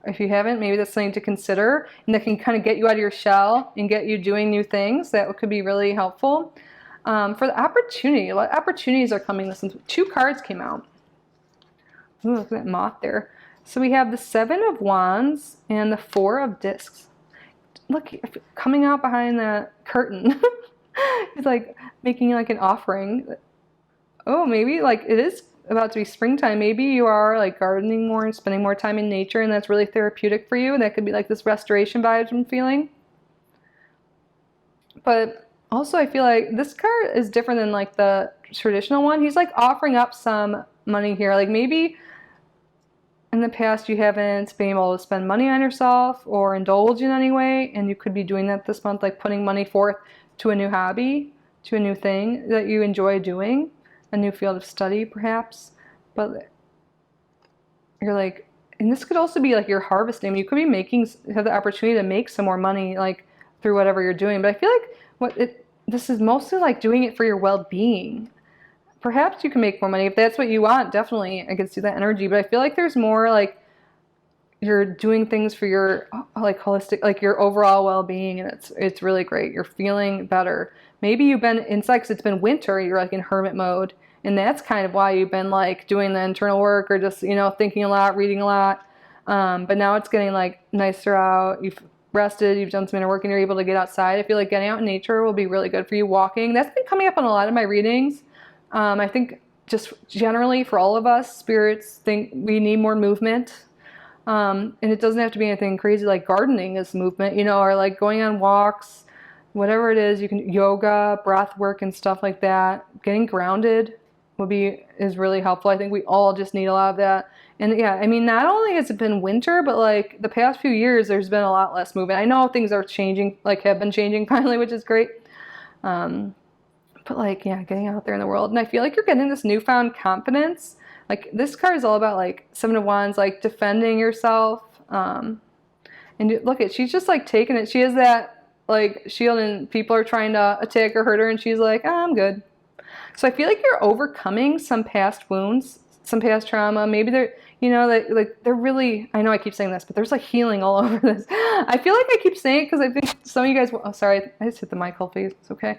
If you haven't, maybe that's something to consider, and that can kind of get you out of your shell and get you doing new things. That could be really helpful. For the opportunity, a lot of opportunities are coming this month. 2 cards came out. Ooh, look at that moth there. So we have the 7 of Wands and the 4 of Discs. Look, coming out behind that curtain. It's like making like an offering. Oh, maybe like it is about to be springtime. Maybe you are like gardening more and spending more time in nature, and that's really therapeutic for you. And that could be like this restoration vibes I'm feeling. But also I feel like this card is different than like the traditional one. He's like offering up some money here. Like maybe in the past you haven't been able to spend money on yourself or indulge in any way, and you could be doing that this month, like putting money forth to a new hobby, to a new thing that you enjoy doing, a new field of study perhaps. But you're like, and this could also be like your harvesting. You could be have the opportunity to make some more money like through whatever you're doing. But I feel like this is mostly like doing it for your well-being. Perhaps you can make more money if that's what you want. Definitely, I can see that energy. But I feel like there's more like you're doing things for your like holistic, like your overall well-being, and it's really great. You're feeling better. Maybe you've been inside because it's been winter. You're like in hermit mode, and that's kind of why you've been like doing the internal work or just thinking a lot, reading a lot. But now it's getting like nicer out. You've rested, you've done some inner work, and you're able to get outside. I feel like getting out in nature will be really good for you. Walking, that's been coming up on a lot of my readings. I think just generally for all of us, spirits think we need more movement. And it doesn't have to be anything crazy, like gardening is movement, or like going on walks, whatever it is. You can yoga, breath work, and stuff like that. Getting grounded is really helpful. I think we all just need a lot of that. And yeah, I mean, not only has it been winter, but like the past few years, there's been a lot less movement. I know things are changing, like have been changing finally, which is great. But like, yeah, getting out there in the world. And I feel like you're getting this newfound confidence. Like this card is all about like 7 of Wands, like defending yourself. And look at, she's just like taking it. She has that like shield and people are trying to attack or hurt her. And she's like, I'm good. So I feel like you're overcoming some past wounds, some past trauma. Maybe they're, like they're really, I know I keep saying this, but there's like healing all over this. I feel like I keep saying it because I think some of you guys, sorry, I just hit the mic, hopefully it's okay.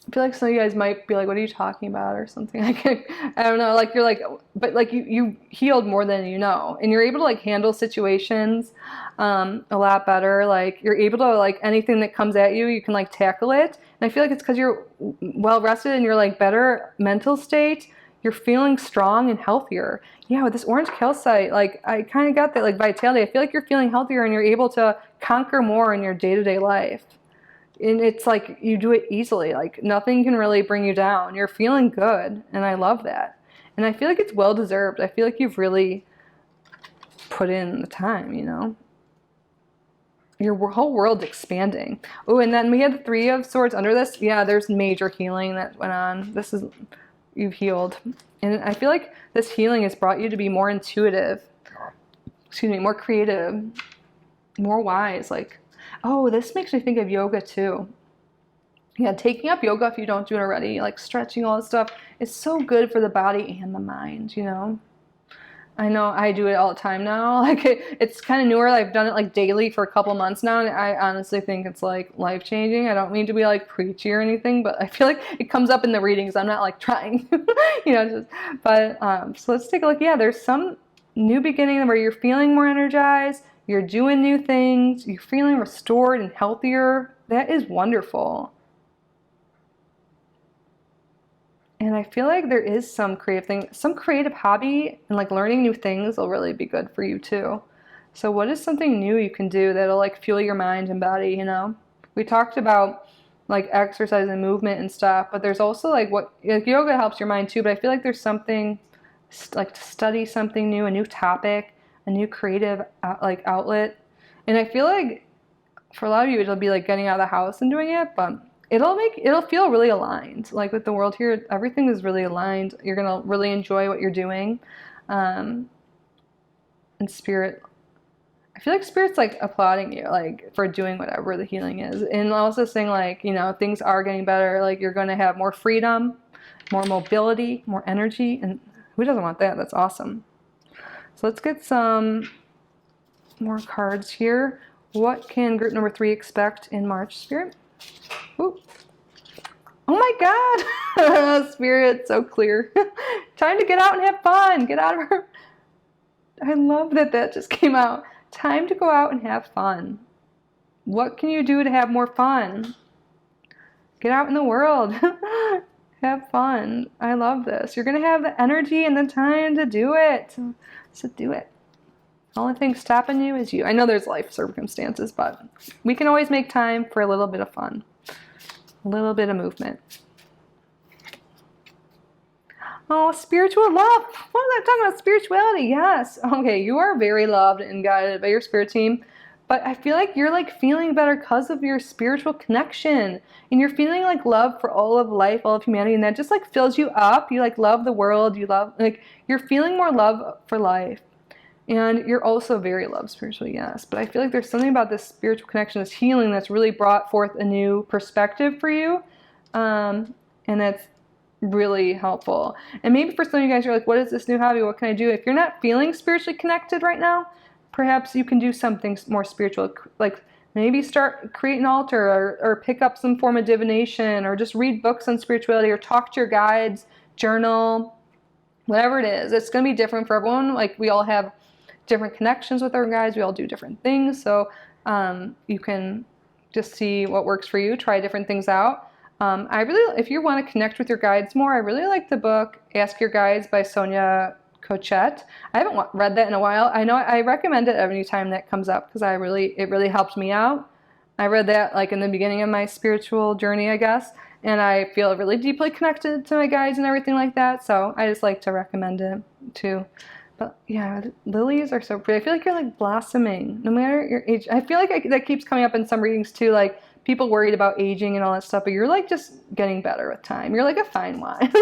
I feel like some of you guys might be like, what are you talking about or something? I don't know, like you're like, but like you healed more than you know, and you're able to like handle situations a lot better. Like you're able to like anything that comes at you, you can like tackle it. And I feel like it's because you're well rested and you're like better mental state. You're feeling strong and healthier. Yeah, with this orange calcite, like I kind of got that like vitality. I feel like you're feeling healthier and you're able to conquer more in your day-to-day life. And it's like you do it easily. Like nothing can really bring you down. You're feeling good, and I love that. And I feel like it's well deserved. I feel like you've really put in the time, Your whole world's expanding. Oh, and then we had the 3 of Swords under this. Yeah, there's major healing that went on. You've healed. And I feel like this healing has brought you to be more intuitive. More creative, more wise. Like, oh, this makes me think of yoga too. Yeah, taking up yoga if you don't do it already, like stretching, all this stuff, it's so good for the body and the mind, I know I do it all the time now. Like it's kind of newer. I've done it like daily for a couple months now, and I honestly think it's like life-changing. I don't mean to be like preachy or anything, but I feel like it comes up in the readings. I'm not like trying, so let's take a look. Yeah, there's some new beginning where you're feeling more energized. You're doing new things. You're feeling restored and healthier. That is wonderful. And I feel like there is some creative hobby, and like learning new things will really be good for you too. So what is something new you can do that'll like fuel your mind and body, We talked about like exercise and movement and stuff, but there's also like yoga helps your mind too, but I feel like there's something like to study something new, a new topic, a new creative outlet. And I feel like for a lot of you it'll be like getting out of the house and doing it, but it'll feel really aligned. Like with the world here, everything is really aligned. You're gonna really enjoy what you're doing. And spirit, I feel like spirit's like applauding you like for doing whatever the healing is, and also saying like things are getting better. Like you're gonna have more freedom, more mobility, more energy, and who doesn't want that? That's awesome. So let's get some more cards here. What can group number 3 expect in March, Spirit? Ooh. Oh my God! Spirit, so clear. Time to get out and have fun. Get out of her. I love that that just came out. Time to go out and have fun. What can you do to have more fun? Get out in the world. Have fun. I love this. You're going to have the energy and the time to do it. So do it. The only thing stopping you is you. I know there's life circumstances, but we can always make time for a little bit of fun. A little bit of movement. Oh, spiritual love. What was I talking about? Spirituality. Yes. Okay, you are very loved and guided by your spirit team. But I feel like you're like feeling better because of your spiritual connection. And you're feeling like love for all of life, all of humanity. And that just like fills you up. You like love the world. You love, like, you're feeling more love for life. And you're also very loved spiritually, yes. But I feel like there's something about this spiritual connection, this healing that's really brought forth a new perspective for you. And that's really helpful. And maybe for some of you guys, you're like, what is this new hobby? What can I do? If you're not feeling spiritually connected right now, perhaps you can do something more spiritual. Like maybe create an altar or pick up some form of divination or just read books on spirituality or talk to your guides, journal, whatever it is. It's going to be different for everyone. Like we all have different connections with our guides. We all do different things. So you can just see what works for you. Try different things out. If you want to connect with your guides more, I really like the book Ask Your Guides by Sonia Cochette. I haven't read that in a while. I know I recommend it every time that comes up because it really helped me out. I read that like in the beginning of my spiritual journey, I guess, and I feel really deeply connected to my guides and everything like that. So I just like to recommend it too. But yeah, lilies are so pretty. I feel like you're like blossoming no matter your age. I feel like that keeps coming up in some readings too, like people worried about aging and all that stuff, but you're like just getting better with time. You're like a fine wine.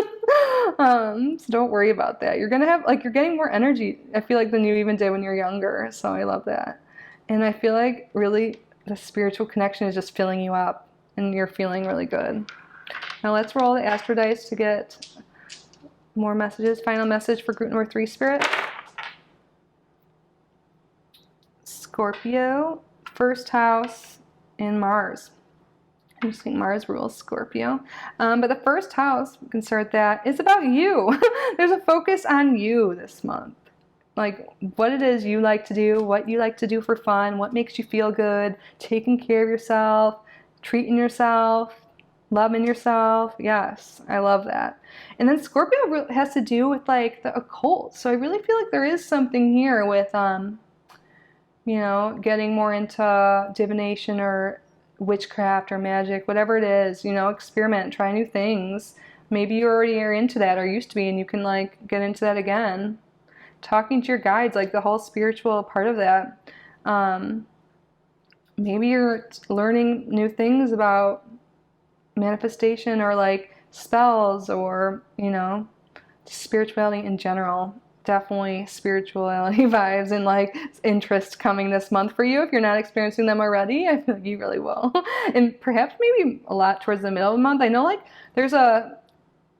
So don't worry about that. You're gonna have you're getting more energy, I feel like, than you even did when you're younger. So I love that. And I feel like really the spiritual connection is just filling you up and you're feeling really good. Now let's roll the astro dice to get more messages. Final message for group number 3, Spirit. Scorpio, first house, and Mars. I just think Mars rules Scorpio. But the first house, we can start that, is about you. There's a focus on you this month. Like what it is you like to do, what you like to do for fun, what makes you feel good, taking care of yourself, treating yourself, loving yourself. Yes, I love that. And then Scorpio has to do with like the occult. So I really feel like there is something here with, getting more into divination or witchcraft or magic, whatever it is, experiment, try new things. Maybe you already are into that or used to be and you can like get into that again. Talking to your guides, like the whole spiritual part of that. Maybe you're learning new things about manifestation or like spells or, spirituality in general. Definitely spirituality vibes and like interest coming this month for you. If you're not experiencing them already, I feel like you really will. And perhaps maybe a lot towards the middle of the month. I know like there's a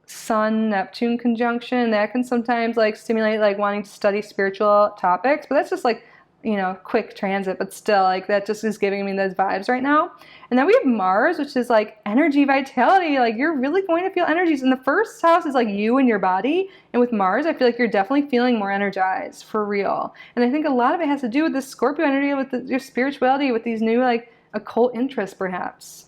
Sun-Neptune conjunction that can sometimes like stimulate like wanting to study spiritual topics, but that's just like, quick transit, but still like that just is giving me those vibes right now. And then we have Mars, which is like energy, vitality, like you're really going to feel energies. And the first house is like you and your body. And with Mars, I feel like you're definitely feeling more energized for real. And I think a lot of it has to do with this Scorpio energy, with your spirituality, with these new like occult interests perhaps.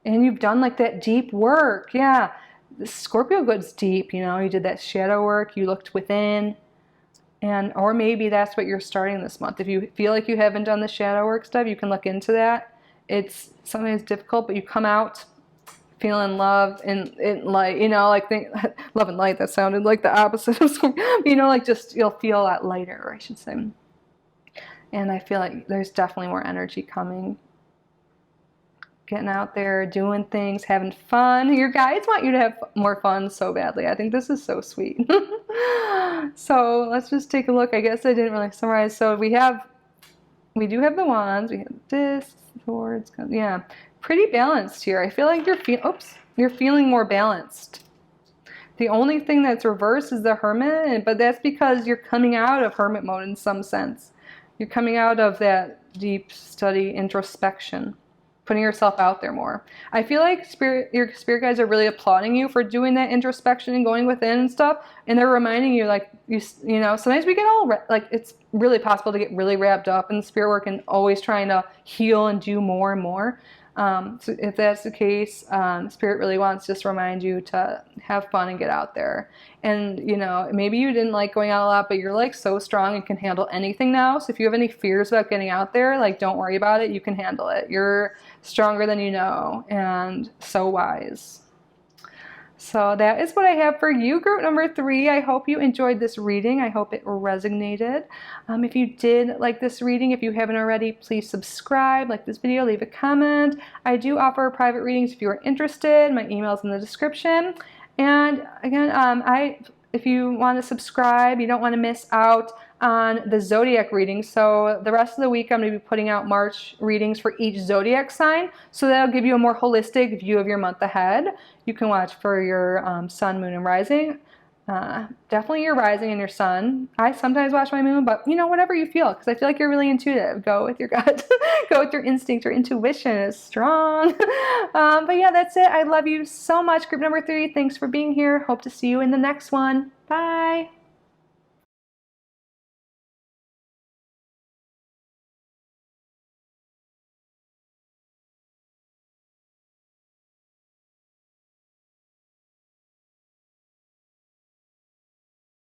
And you've done like that deep work. Yeah, the Scorpio goes deep, you did that shadow work, you looked within. Or maybe that's what you're starting this month. If you feel like you haven't done the shadow work stuff, you can look into that. It's sometimes difficult, but you come out feeling loved and light, love and light, that sounded like the opposite of Scorpio. You'll feel a lot lighter, I should say. And I feel like there's definitely more energy coming. Getting out there, doing things, having fun. Your guides want you to have more fun so badly. I think this is so sweet. So let's just take a look. I guess I didn't really summarize. So we do have the wands. We have this, swords. Yeah, pretty balanced here. I feel like you're feeling more balanced. The only thing that's reversed is the Hermit, but that's because you're coming out of Hermit mode in some sense. You're coming out of that deep study introspection, putting yourself out there more. I feel like your spirit guides are really applauding you for doing that introspection and going within and stuff, and they're reminding you, like, you know, sometimes we get all, like, it's really possible to get really wrapped up in spirit work and always trying to heal and do more and more. So if that's the case, Spirit really wants to just remind you to have fun and get out there. And, you know, maybe you didn't like going out a lot, but you're like so strong and can handle anything now. So if you have any fears about getting out there, like, don't worry about it. You can handle it. You're stronger than you know, and so wise. So that is what I have for you, group number 3. I hope you enjoyed this reading. I hope it resonated. If you did like this reading, if you haven't already, please subscribe, like this video, leave a comment. I do offer private readings if you are interested. My email is in the description. And again, if you want to subscribe, you don't want to miss out on the zodiac readings. So the rest of the week I'm going to be putting out March readings for each zodiac sign, so that'll give you a more holistic view of your month ahead. You can watch for your sun, moon, and rising. Definitely your rising and your sun. I sometimes watch my moon, but you know, whatever you feel, because I feel like you're really intuitive. Go with your gut. Go with your instinct. Your intuition is strong. But yeah, that's it. I love you so much, group number 3. Thanks for being here. Hope to see you in the next one. Bye.